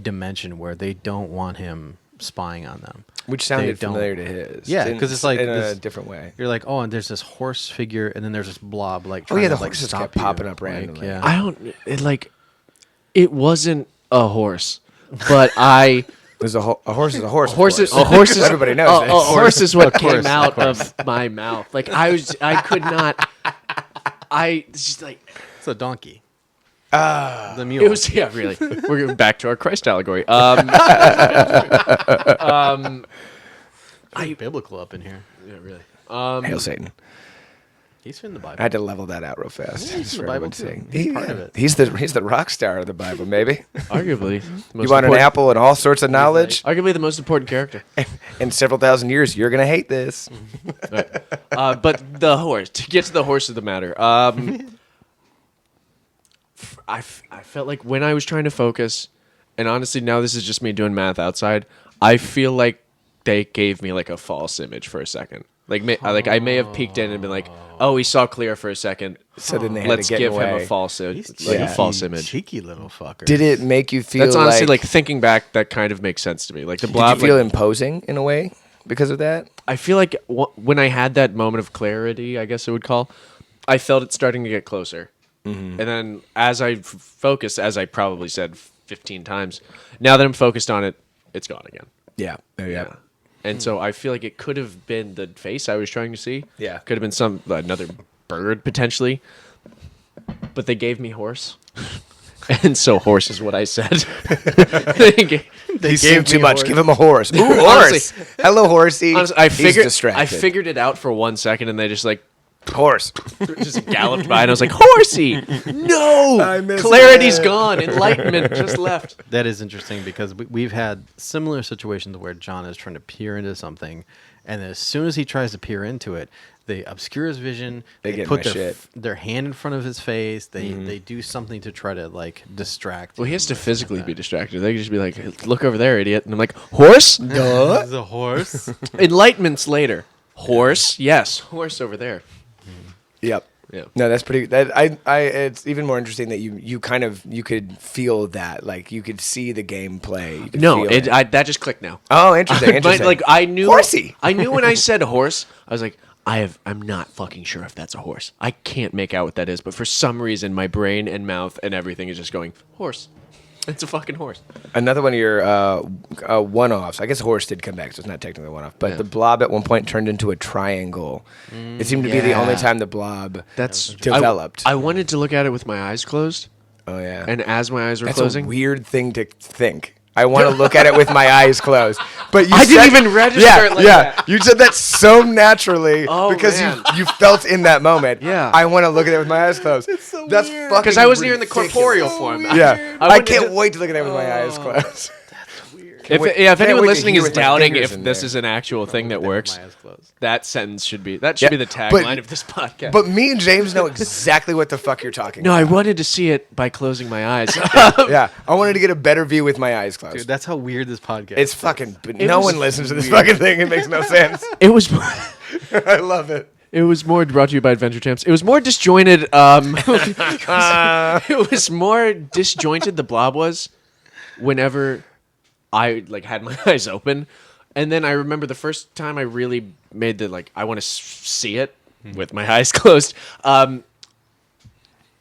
dimension where they don't want him spying on them. Which sounded They don't- familiar to his. Yeah, 'cause it's like in a this- different way. You're like, oh, and there's this horse figure, and then there's this blob like. Oh, yeah, trying the to, like, horses stop kept you. popping up Like, randomly. yeah. I don't it wasn't a horse, but There's a horse is a horse. of horse is course. Everybody knows a this. horse is what came course, out of my mouth. Like I could not. It's just like It's a donkey. The mule. it was. Yeah, really. We're going back to our Christ allegory. biblical up in here. Yeah, really. Hail Satan. He's in the Bible. I had to level that out real fast. He's just in for the Bible everyone to too. see. He's part of it. He's the rock star of the Bible, maybe. Arguably, You want an apple and all sorts of knowledge? Arguably the most important character. In several thousand years, you're gonna hate this. But the horse. To get to the horse of the matter. I felt like when I was trying to focus, and honestly, now this is just me doing math outside. I feel like they gave me like a false image for a second. Like I may have peeked in and been like, "Oh, he saw clear for a second. So then they had Let's to get give him away. a false, He's a false image." Cheeky little fucker. Did it make you feel? That's honestly like thinking back. That kind of makes sense to me. Like the Did blob. you feel like, imposing in a way because of that? I feel like when I had that moment of clarity, I guess it would call, I felt it starting to get closer. And then as I focused, as I probably said 15 times, now that I'm focused on it, it's gone again. Yeah. Yeah. And so I feel like it could have been the face I was trying to see. Yeah. Could have been another bird potentially. But they gave me horse. And so horse is what I said. He gave him too much. Give him a horse. Ooh, horse. Honestly- Hello, horsey. Honestly, I He's figured distracted. I figured it out for 1 second, and they just like horse. just galloped by, and I was like, "Horsey, no, I missed clarity's that. gone, enlightenment just left." That is interesting because we've had similar situations where John is trying to peer into something, and as soon as he tries to peer into it, they obscure his vision. They They get put my shit. their hand in front of his face. They do something to try to like distract. Well, he has to him. physically be distracted. They could just be like, "Look over there, idiot," and I'm like, "Horse." This is a horse. Enlightenment's later. Horse, yes, horse over there. Yep. Yeah. No, that's pretty. It's even more interesting that you could feel that, like you could see the gameplay. You could No, feel that just clicked now. Oh, interesting. But, Interesting. like I knew Horsey. I knew when I said horse, I was like, I'm not fucking sure if that's a horse. I can't make out what that is, but for some reason my brain and mouth and everything is just going, horse. It's a fucking horse. Another one of your one-offs. I guess horse did come back, so it's not technically a one-off. But the blob at one point turned into a triangle. It seemed to be the only time the blob developed. I wanted to look at it with my eyes closed. Oh yeah. And as my eyes were That's closing, a weird thing to think. I want to look at it with my eyes closed. But I didn't even register it like that. You said that so naturally because man. you felt in that moment. Yeah. I want to look at it with my eyes closed. It's so That's weird. Fucking because I wasn't even in the ridiculous. corporeal form. Yeah. I can't wait to look at it with my eyes closed. If anyone wait to listening hear is with my doubting fingers if in this there. is an actual thing that works, My eyes closed. that sentence should be the tagline of this podcast. But me and James know exactly what the fuck you're talking no, about. I wanted to see it by closing my eyes. Yeah. I wanted to get a better view with my eyes closed. Dude, that's how weird this podcast It's is. fucking. But It no was one listens to this fucking thing. It makes no sense. It was. I love it. It was more brought to you by Adventure Champs. It was more disjointed. It was more disjointed. The blob was whenever I had my eyes open, and then I remember the first time I really made I want to see it with my eyes closed.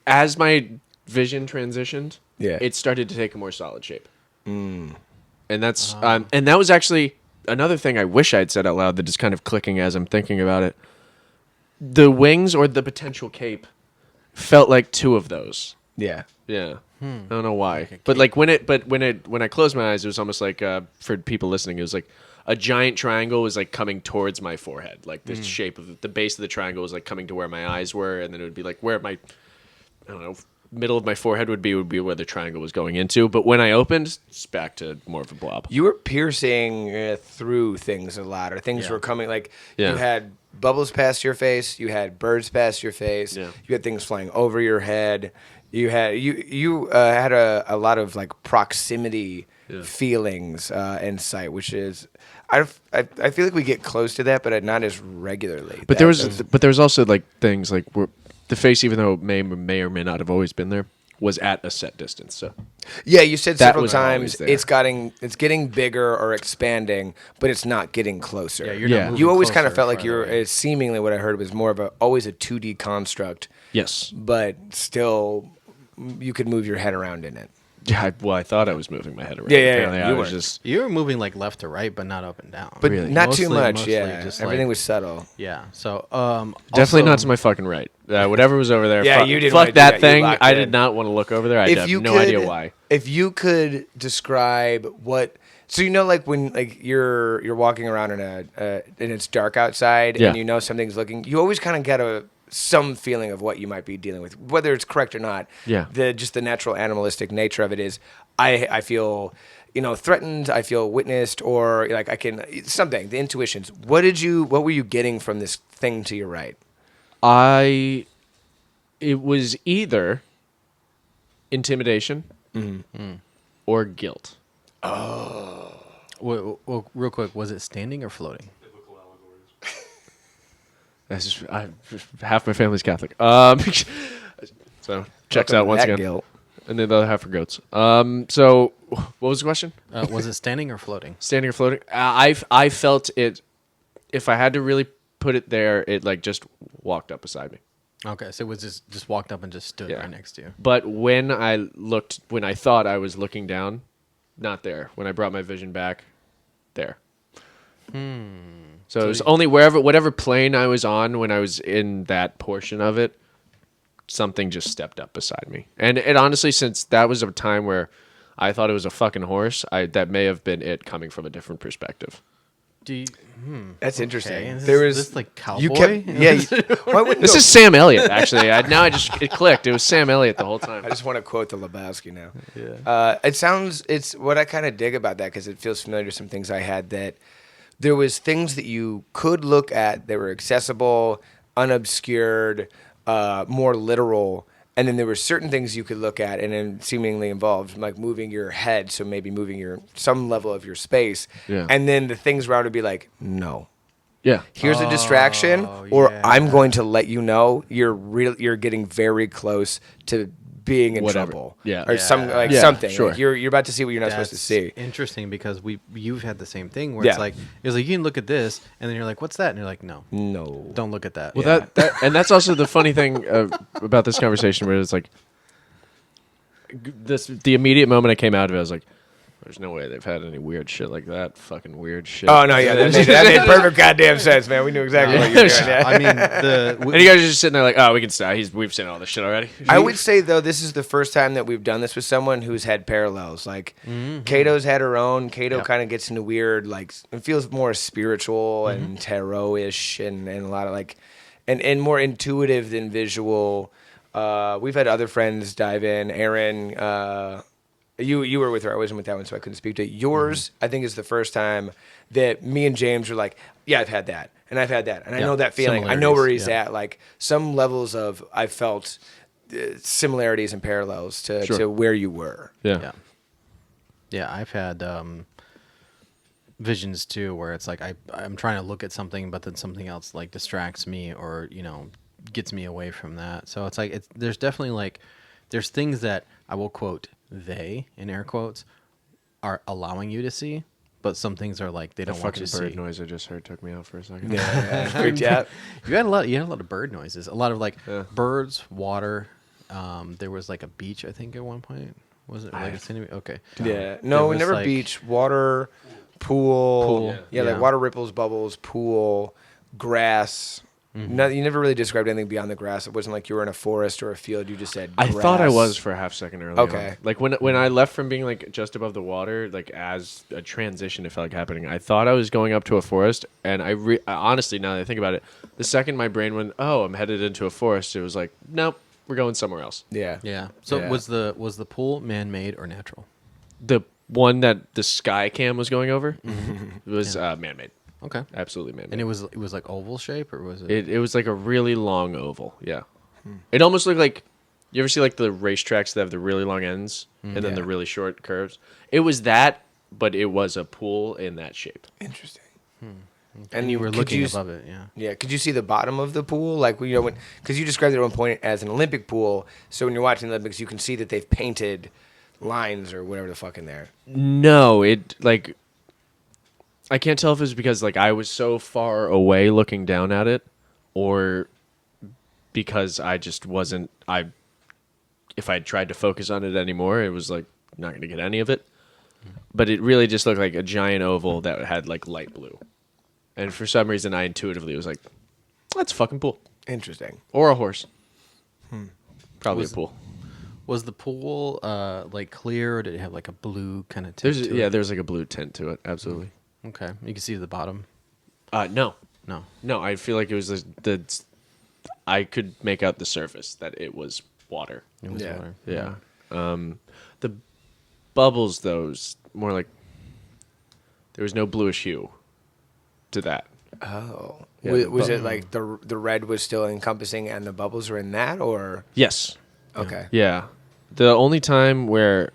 As my vision transitioned, it started to take a more solid shape, and that's and that was actually another thing I wish I had said out loud that is kind of clicking as I'm thinking about it. The wings or the potential cape felt like two of those. Yeah. Yeah. I don't know why. But when I closed my eyes, it was almost like for people listening, it was like a giant triangle was coming towards my forehead. Like the shape of the base of the triangle was coming to where my eyes were, and then it would be where my middle of my forehead would be where the triangle was going into. But when I opened, it's back to more of a blob. You were piercing through things a lot, or things were coming you had bubbles past your face, you had birds past your face, you had things flying over your head. You had had a lot of proximity feelings and sight, which is I feel like we get close to that, but not as regularly. But there was also things where the face, even though it may or may not have always been there, was at a set distance. So yeah, you said that several was times always there. it's getting bigger or expanding, but it's not getting closer. Yeah, you're not moving You always kind of closer felt like or you're farther away. seemingly what I heard was more of always a 2D construct. yes, But still, you could move your head around in it. yeah. I thought I was moving my head around. Yeah, Apparently you I was weren't. just You were moving left to right, but not up and down. But Really? not too Mostly- much, mostly yeah. just, Everything was subtle. Yeah. So definitely also- not to my fucking right. Whatever was over there. Yeah, fuck, you didn't fuck wanna do that that. You thing. locked I in. did not want to look over there. I have no idea why. If you could describe what, so when you're walking around and it's dark outside Yeah. and you know something's looking, you always kind of get some feeling of what you might be dealing with, whether it's correct or not. Yeah. Just the natural animalistic nature of it is, I feel threatened, I feel witnessed, or I can something. The intuitions. What were you getting from this thing to your right? It was either intimidation or guilt. Well, real quick, was it standing or floating? That's just half my family's Catholic. So checks Welcome out to once that again. guilt. And then the other half are goats. So what was the question? Was it standing or floating? Standing or floating? I felt it. If I had to really put it there, it just walked up beside me. Okay, so it was just walked up and just stood Yeah. right next to you. But when I thought I was looking down, not there. When I brought my vision back, there. So it was only whatever plane I was on when I was in that portion of it, something just stepped up beside me. And it honestly, since that was a time where I thought it was a fucking horse, that may have been it coming from a different perspective. That's interesting. Is There this, was this cowboy? you kept why wouldn't This you- is Sam Elliott, actually. It clicked. It was Sam Elliott the whole time. I just want to quote the Lebowski now. Yeah. It's what I kind of dig about that because it feels familiar to some things I had, that there was things that you could look at that were accessible, unobscured, more literal, and then there were certain things you could look at and then seemingly involved, like moving your head, so maybe moving some level of your space, Yeah. and then the things around would be like, no. Yeah. Here's a distraction, Oh, or yeah. I'm going to let you know you're getting very close to being in Whatever. trouble. Yeah. Or some like Yeah, something. sure. Like you're about to see what you're not supposed to That's see. interesting because you've had the same thing where Yeah. it's like you can look at this and then you're like, what's that? And you're like, no, No. don't look at that. Well, that and that's also the funny thing about this conversation, where it's like the immediate moment I came out of it, I was like, "There's no way they've had any weird shit like that. Fucking weird shit." Oh no, yeah, that made perfect goddamn sense, man. We knew exactly what you were doing. Yeah. I mean, And you guys are just sitting there like, "Oh, we can stop. We've seen all this shit already." I would say though, this is the first time that we've done this with someone who's had parallels. Like Kato's had her own. Kato kind of gets into weird, like it feels more spiritual and tarot-ish, and a lot of like, and more intuitive than visual. We've had other friends dive in. Aaron, you were with her. I wasn't with that one, so I couldn't speak to it. Yours, I think, is the first time that me and James were like, yeah, I've had that, and I've had that, and I know that feeling. I know where he's at. Like some levels of, I felt similarities and parallels to where you were. yeah, I've had visions too, where it's like I'm trying to look at something, but then something else like distracts me or gets me away from that. So it's like there's definitely like there's things that I will quote they in air quotes are allowing you to see, but some things are like they don't want you to bird see. noise I just heard took me out for a second. Yeah, freaked you out. You had a lot of bird noises, a lot of like birds, water. There was like a beach, I think, at one point. Was it like a cinema? Okay. Yeah. There No, we was, never like- beach, water, pool. Yeah, Yeah. like water ripples, bubbles, pool, grass. No, you never really described anything beyond the grass. It wasn't like you were in a forest or a field. You just said I grass. thought I was for a half second earlier. Okay. Like when I left from being like just above the water, like as a transition, it felt like happening. I thought I was going up to a forest, and I honestly, now that I think about it, the second my brain went, "Oh, I'm headed into a forest," it was like, "Nope, we're going somewhere else." Yeah. Yeah. So Yeah. was the pool man-made or natural? The one that the sky cam was going over was man-made. Okay. Absolutely man-made. And it was like oval shape, or was it? It was like a really long oval. Yeah. It almost looked like, you ever see like the racetracks that have the really long ends and then the really short curves? It was that, but it was a pool in that shape. Interesting. And you were could looking you above it, yeah. Yeah. Could you see the bottom of the pool? Like, because you described it at one point as an Olympic pool. So when you're watching the Olympics, you can see that they've painted lines or whatever the fuck in there. No, it like, I can't tell if it was because like I was so far away looking down at it, or because I just wasn't. If I tried to focus on it anymore, it was like not going to get any of it. But it really just looked like a giant oval that had like light blue, and for some reason I intuitively was like, "That's a fucking pool Interesting. or a horse." Probably a pool. Was the pool like clear, or did it have like a blue kind of tint There's to it? there's like a blue tint to it. Absolutely. Okay. You can see the bottom. No. No. I feel like it was I could make out the surface that it was water. It was Yeah. water. Yeah. The bubbles, though, was more like there was no bluish hue to that. Oh. Yeah, Was it like the red was still encompassing and the bubbles were in that, or? Yes. Okay. Yeah. The only time where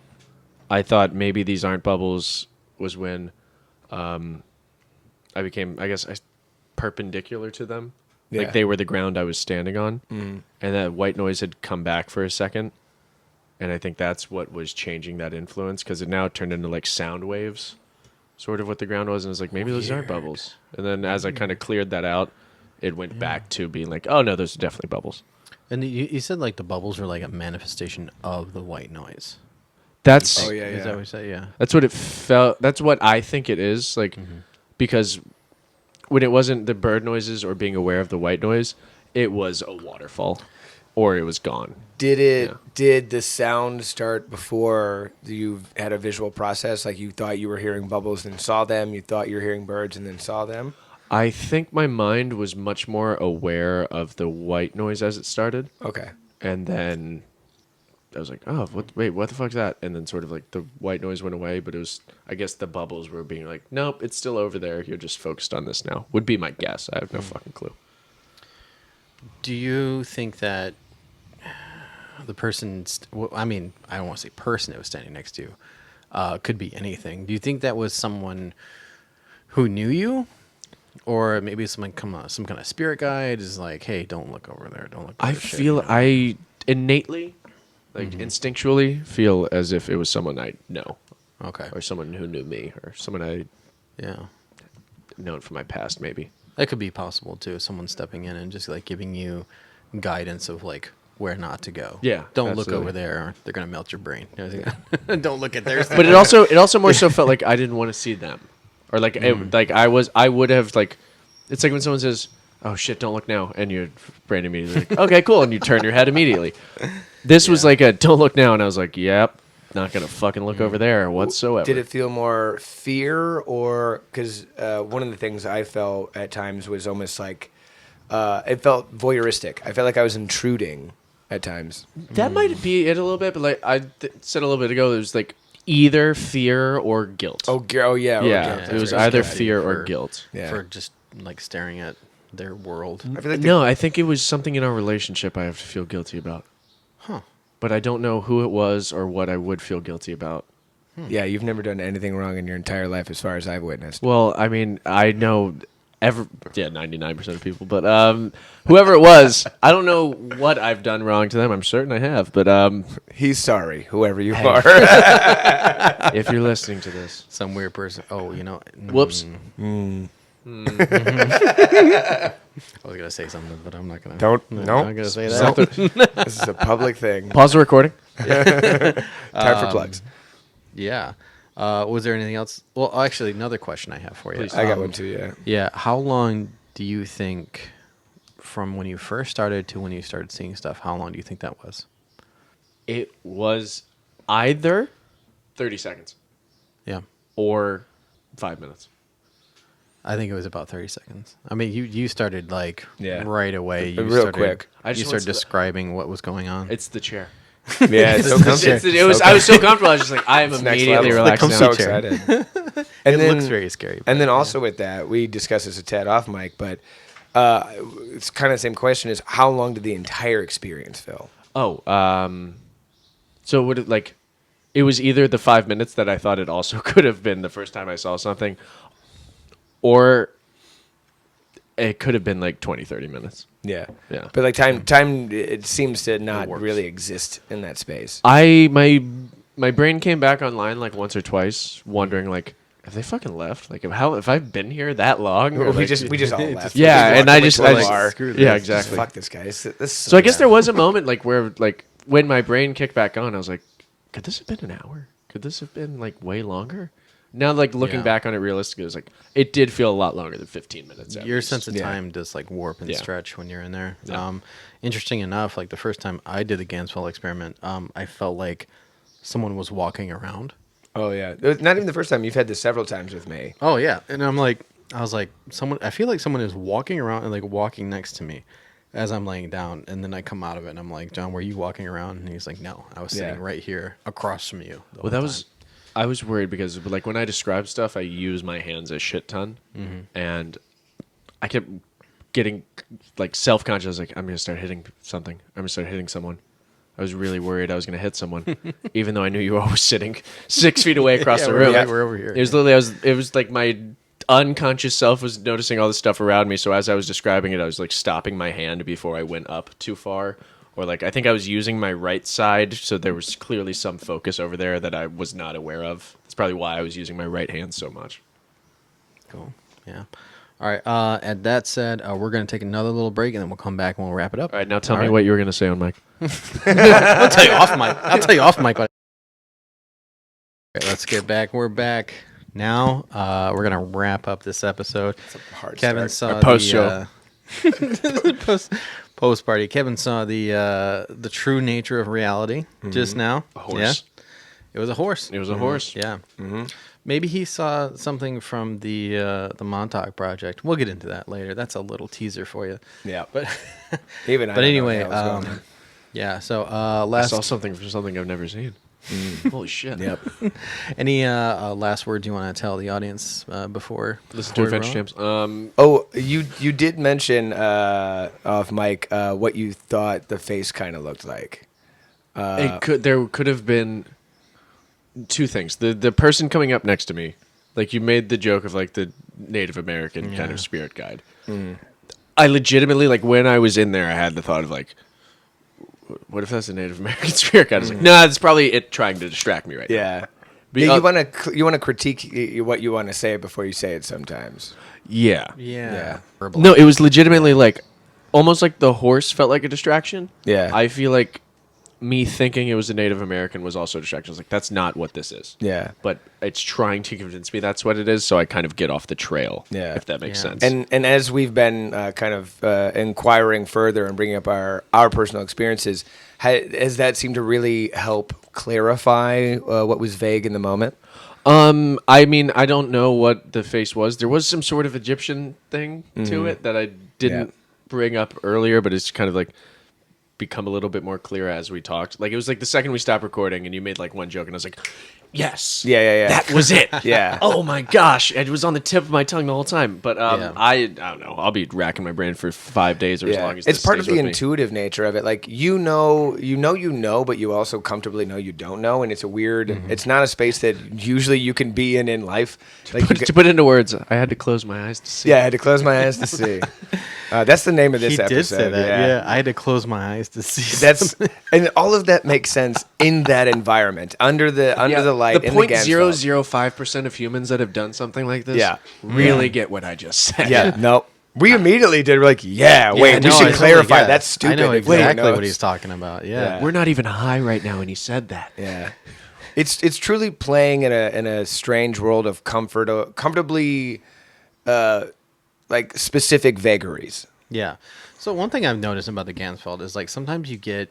I thought maybe these aren't bubbles was when I became, I guess, perpendicular to them. Yeah. Like they were the ground I was standing on. Mm-hmm. And that white noise had come back for a second. And I think that's what was changing that influence, because it now turned into like sound waves, sort of what the ground was. And it was like, maybe those aren't bubbles. And then as I kind of cleared that out, it went back to being like, oh, no, those are definitely bubbles. And you said like the bubbles were like a manifestation of the white noise. That's Oh, yeah, Is that what you say? Yeah. That's what it felt. That's what I think it is. Like, because when it wasn't the bird noises or being aware of the white noise, it was a waterfall, or it was gone. Did the sound start before you had a visual process? Like you thought you were hearing bubbles and saw them. You thought you were hearing birds and then saw them. I think my mind was much more aware of the white noise as it started, Okay. and then I was like, "Oh, what the fuck's that?" And then sort of like the white noise went away, but it was, I guess, the bubbles were being like, "Nope, it's still over there. You're just focused on this now." Would be my guess. I have no fucking clue. Do you think that the person, I mean, I don't want to say person it was standing next to, could be anything. Do you think that was someone who knew you? Or maybe some kind of spirit guide is like, hey, don't look over there. Don't look. I over shit, feel you know? I innately, like instinctually, feel as if it was someone I know, Okay. or someone who knew me, or someone I Yeah. known from my past, maybe. That could be possible too. Someone stepping in and just like giving you guidance of like where not to go. Yeah, Don't absolutely. look over there, or they're gonna melt your brain. Don't look at theirs. But it also more so felt like I didn't want to see them, or like I would have like, it's like when someone says, "Oh shit, don't look now," and your brain immediately like, "Okay, cool," and you turn your head immediately. This was like a "don't look now," and I was like, "Yep, not gonna fucking look over there whatsoever." Did it feel more fear, or because one of the things I felt at times was almost like it felt voyeuristic. I felt like I was intruding at times. That might be it a little bit, but like I said a little bit ago, it was like either fear or guilt. Oh yeah. yeah, Okay. it was That's either good. fear or For- guilt. Yeah. For just like staring at their world. I feel like No, I think it was something in our relationship I have to feel guilty about. Huh. But I don't know who it was or what I would feel guilty about. yeah, you've never done anything wrong in your entire life, as far as I've witnessed. Well, I mean, I know 99% of people, but whoever it was, I don't know what I've done wrong to them. I'm certain I have, but He's sorry, whoever you are. if you're listening to this, Some weird person. Oh, you know. whoops. I was gonna say something, but I'm not gonna. Don't. No, No. I'm not gonna say No. that. This is a public thing. Pause the recording. Time for plugs. Yeah. Was there anything else? Well, actually, another question I have for you. Please. I got one too. Yeah. Yeah. How long do you think, from when you first started to when you started seeing stuff, how long do you think that was? It was either 30 seconds Yeah. or 5 minutes. I think it was about 30 seconds. I mean, you started like Yeah. right away. You Real started, quick. I just you want started to- describing what was going on. It's the chair. Yeah. It's so comfy. I was so comfortable. I was just like, I am It's next immediately level. relaxed. I'm now. so chair. excited. it And then, looks very scary. and then also with that, we discussed this a tad off mic, but it's kind of the same question: is how long did the entire experience feel? Oh, so would it like? It was either the 5 minutes that I thought it also could have been the first time I saw something, or it could have been like 20, 30 minutes. Yeah. Yeah. But like time, it seems to not works. really exist in that space. My brain came back online like once or twice, wondering like, have they fucking left? Like, have I been here that long? Or, we like- just all left. yeah, We and walked I away just, to I a just bar. Screw yeah, this. exactly. Fuck this guy. This So I guess there was a moment like where like when my brain kicked back on, I was like, could this have been an hour? Could this have been like way longer? Now, like looking Yeah. back on it realistically, it was like it did feel a lot longer than 15 minutes. at Your least. sense of Yeah. time does like warp and Yeah. stretch when you're in there. Yeah. Interesting enough, like the first time I did the Ganzfeld experiment, I felt like someone was walking around. Oh yeah. Not even the first time. You've had this several times with me. Oh yeah, and I was like, someone. I feel like someone is walking around and like walking next to me as I'm laying down, and then I come out of it and I'm like, John, were you walking around? And he's like, no, I was sitting Yeah. right here across from you. Well, that was. I was worried because like when I describe stuff, I use my hands a shit ton, and I kept getting like self-conscious. I was like, I'm gonna start hitting something. I'm gonna start hitting someone. I was really worried I was gonna hit someone, even though I knew you were always sitting 6 feet away across the room. We're over here. It was literally, it was like my unconscious self was noticing all the stuff around me. So as I was describing it, I was like stopping my hand before I went up too far. Or like, I think I was using my right side. So there was clearly some focus over there that I was not aware of. That's probably why I was using my right hand so much. Cool. Yeah. All right. And that said, we're gonna take another little break, and then we'll come back and we'll wrap it up. All right, now tell All me right. what you were going to say on mic. I'll tell you off mic. I'll tell you off mic. All right, let's get back. We're back now. We're gonna wrap up this episode. Hard Kevin start. saw A post the post party. Kevin saw the true nature of reality just now. A horse. Yeah, it was a horse. It was a horse. Yeah. Maybe he saw something from the Montauk Project. We'll get into that later. That's a little teaser for you. Yeah. But Even I but don't know anyway, what the hell's going on. yeah. So I last saw something from something I've never seen. Holy shit. Yep. any last words you want to tell the audience before Listen to before we Adventure roll? Champs. Oh, you did mention off mic what you thought the face kind of looked like. There could have been two things. The person coming up next to me, like you made the joke of like the Native American kind of spirit guide. I legitimately, like, when I was in there, I had the thought of, like, what if that's a Native American spirit guide? I was like, nah, it's probably it trying to distract me right now. Yeah. But, You want to critique what you want to say before you say it sometimes. Yeah. Yeah. No, it was legitimately, like, almost like the horse felt like a distraction. Yeah. I feel like me thinking it was a Native American was also a distraction. I was like, that's not what this is. Yeah. But it's trying to convince me that's what it is, so I kind of get off the trail, if that makes sense. And as we've been kind of inquiring further and bringing up our personal experiences, has that seemed to really help clarify what was vague in the moment? I mean, I don't know what the face was. There was some sort of Egyptian thing to it that I didn't bring up earlier, but it's kind of like become a little bit more clear as we talked. Like, it was like the second we stopped recording and you made like one joke and I was like, yes. Yeah. That was it. Yeah. Oh my gosh. It was on the tip of my tongue the whole time. But I don't know. I'll be racking my brain for 5 days or as long as it's this part of stays the with me. intuitive nature of it. Like, you know, but you also comfortably know you don't know. And it's a weird, it's not a space that usually you can be in life. Like, To put into words, I had to close my eyes to see. yeah, I had to close my eyes to see. That's the name of this He episode. did say that. Yeah. I had to close my eyes to see. That's and all of that makes sense in that environment under the light. The in the Ganzfeld. 0.005% of humans that have done something like this Yeah. really get what I just said. Yeah, no. We immediately did. We're like, we no, should I clarify. totally- That's stupid. I know if no one exactly what knows. he's talking about. Yeah. Yeah. We're not even high right now, and he said that. Yeah, it's truly playing in a strange world of comfortably, like specific vagaries. Yeah. So one thing I've noticed about the Ganzfeld is like sometimes you get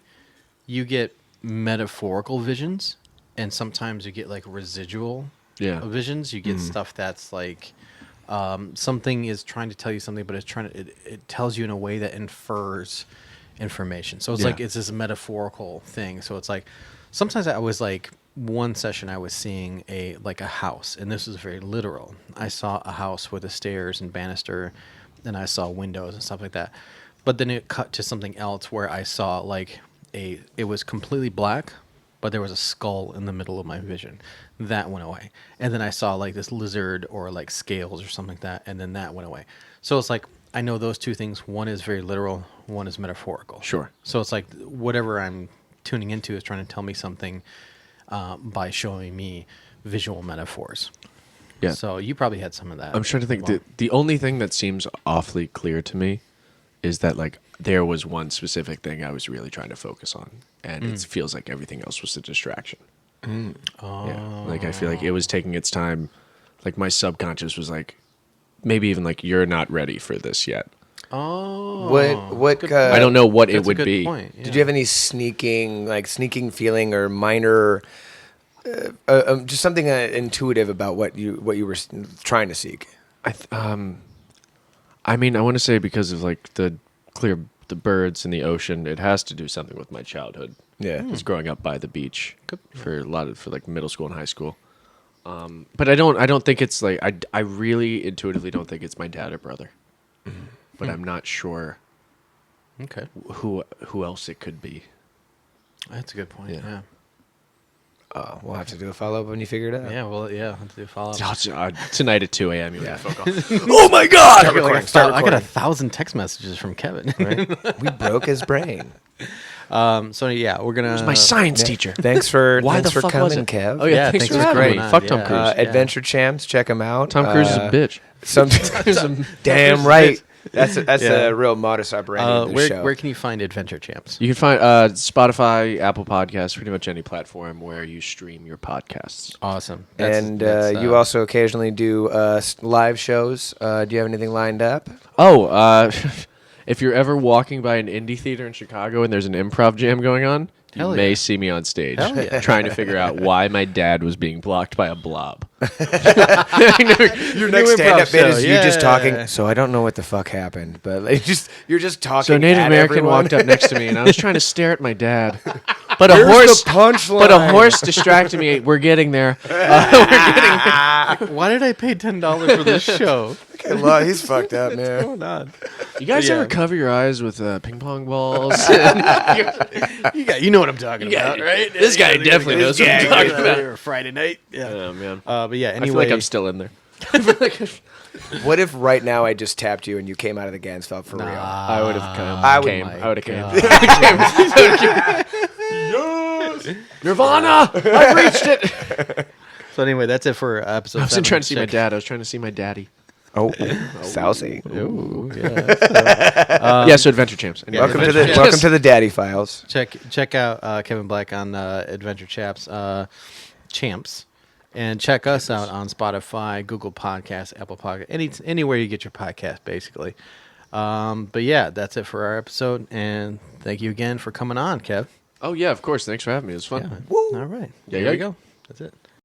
metaphorical visions, and sometimes you get like residual visions. You get stuff that's like something is trying to tell you something, but it tells you in a way that infers information. So it's like it's this metaphorical thing. So it's like sometimes I was like one session I was seeing a house, and this was very literal. I saw a house with a stairs and banister, and I saw windows and stuff like that. But then it cut to something else where I saw like it was completely black, but there was a skull in the middle of my vision. That went away. And then I saw like this lizard or like scales or something like that, and then that went away. So it's like I know those two things. One is very literal, one is metaphorical. Sure. So it's like whatever I'm tuning into is trying to tell me something by showing me visual metaphors. Yeah. So you probably had some of that. I'm trying to think. Well, The only thing that seems awfully clear to me is that like there was one specific thing I was really trying to focus on, and it feels like everything else was a distraction. Yeah. Like I feel like it was taking its time. Like my subconscious was like, maybe even like, you're not ready for this yet. Oh. What I don't know what it That's a would good be. point, yeah. did you have any sneaking feeling or minor just something intuitive about what you were trying to seek? I mean, I want to say because of like the birds and the ocean, it has to do something with my childhood. Yeah. It's growing up by the beach for like middle school and high school. But I don't think it's like I really intuitively don't think it's my dad or brother. But I'm not sure Okay. who else it could be. That's a good point. Yeah. We'll have to do a follow up when you figure it out. Yeah. Well, yeah. I'll have to do a follow-up. Tonight at 2 a.m. You yeah. Fuck off. Oh my God! I got recording. 1,000 text messages from Kevin. We broke his brain. So yeah, we're gonna. It was my science teacher. Thanks for Why thanks the for fuck was coming, it? Kev. Oh yeah, Yeah, thanks thanks for for having coming me. on. Fuck Tom Yeah. Cruise. Adventure Champs, check him out. Tom Cruise is a bitch. Damn right. That's a real modus operandi of the show. Where can you find Adventure Champs? You can find Spotify, Apple Podcasts, pretty much any platform where you stream your podcasts. Awesome. And you also occasionally do live shows. Do you have anything lined up? Oh, if you're ever walking by an indie theater in Chicago and there's an improv jam going on, Hell you may yeah. see me on stage Hell yeah. trying to figure out why my dad was being blocked by a blob. Your next stand-up bit is you just Yeah. talking. So I don't know what the fuck happened, but like, you're just talking. So a Native at American everyone. walked up next to me, and I was trying to stare at my dad. But Here's a horse, the punchline. but a horse distracted me. We're getting there. Why did I pay $10 for this show? Okay, well, he's fucked up, What's man. going on? You guys Yeah. ever cover your eyes with ping pong balls? You know what I'm talking about, right? This guy definitely knows what I'm talking about. Friday night. Yeah. Oh man, But yeah. I Anyway, feel like I'm still in there. What if right now I just tapped you and you came out of the Ganzfeld for real? I would have come. I would- I would have came. Yes! Nirvana! I've reached it! So anyway, that's it for episode. I wasn't 7. trying to see my Check- dad. I was trying to see my daddy. Oh, Sousy. Ooh, yeah. Yeah, so Adventure Champs. And yeah, Welcome to Adventure the Champs. welcome to the Daddy Files. Check out Kevin Black on Adventure Chaps Champs, and check us out on Spotify, Google Podcasts, Apple Podcasts, anywhere you get your podcast, basically. But yeah, that's it for our episode, and thank you again for coming on, Kev. Oh, yeah, of course. Thanks for having me. It was fun. Yeah. All right. Yeah, Here yeah. we go. That's it.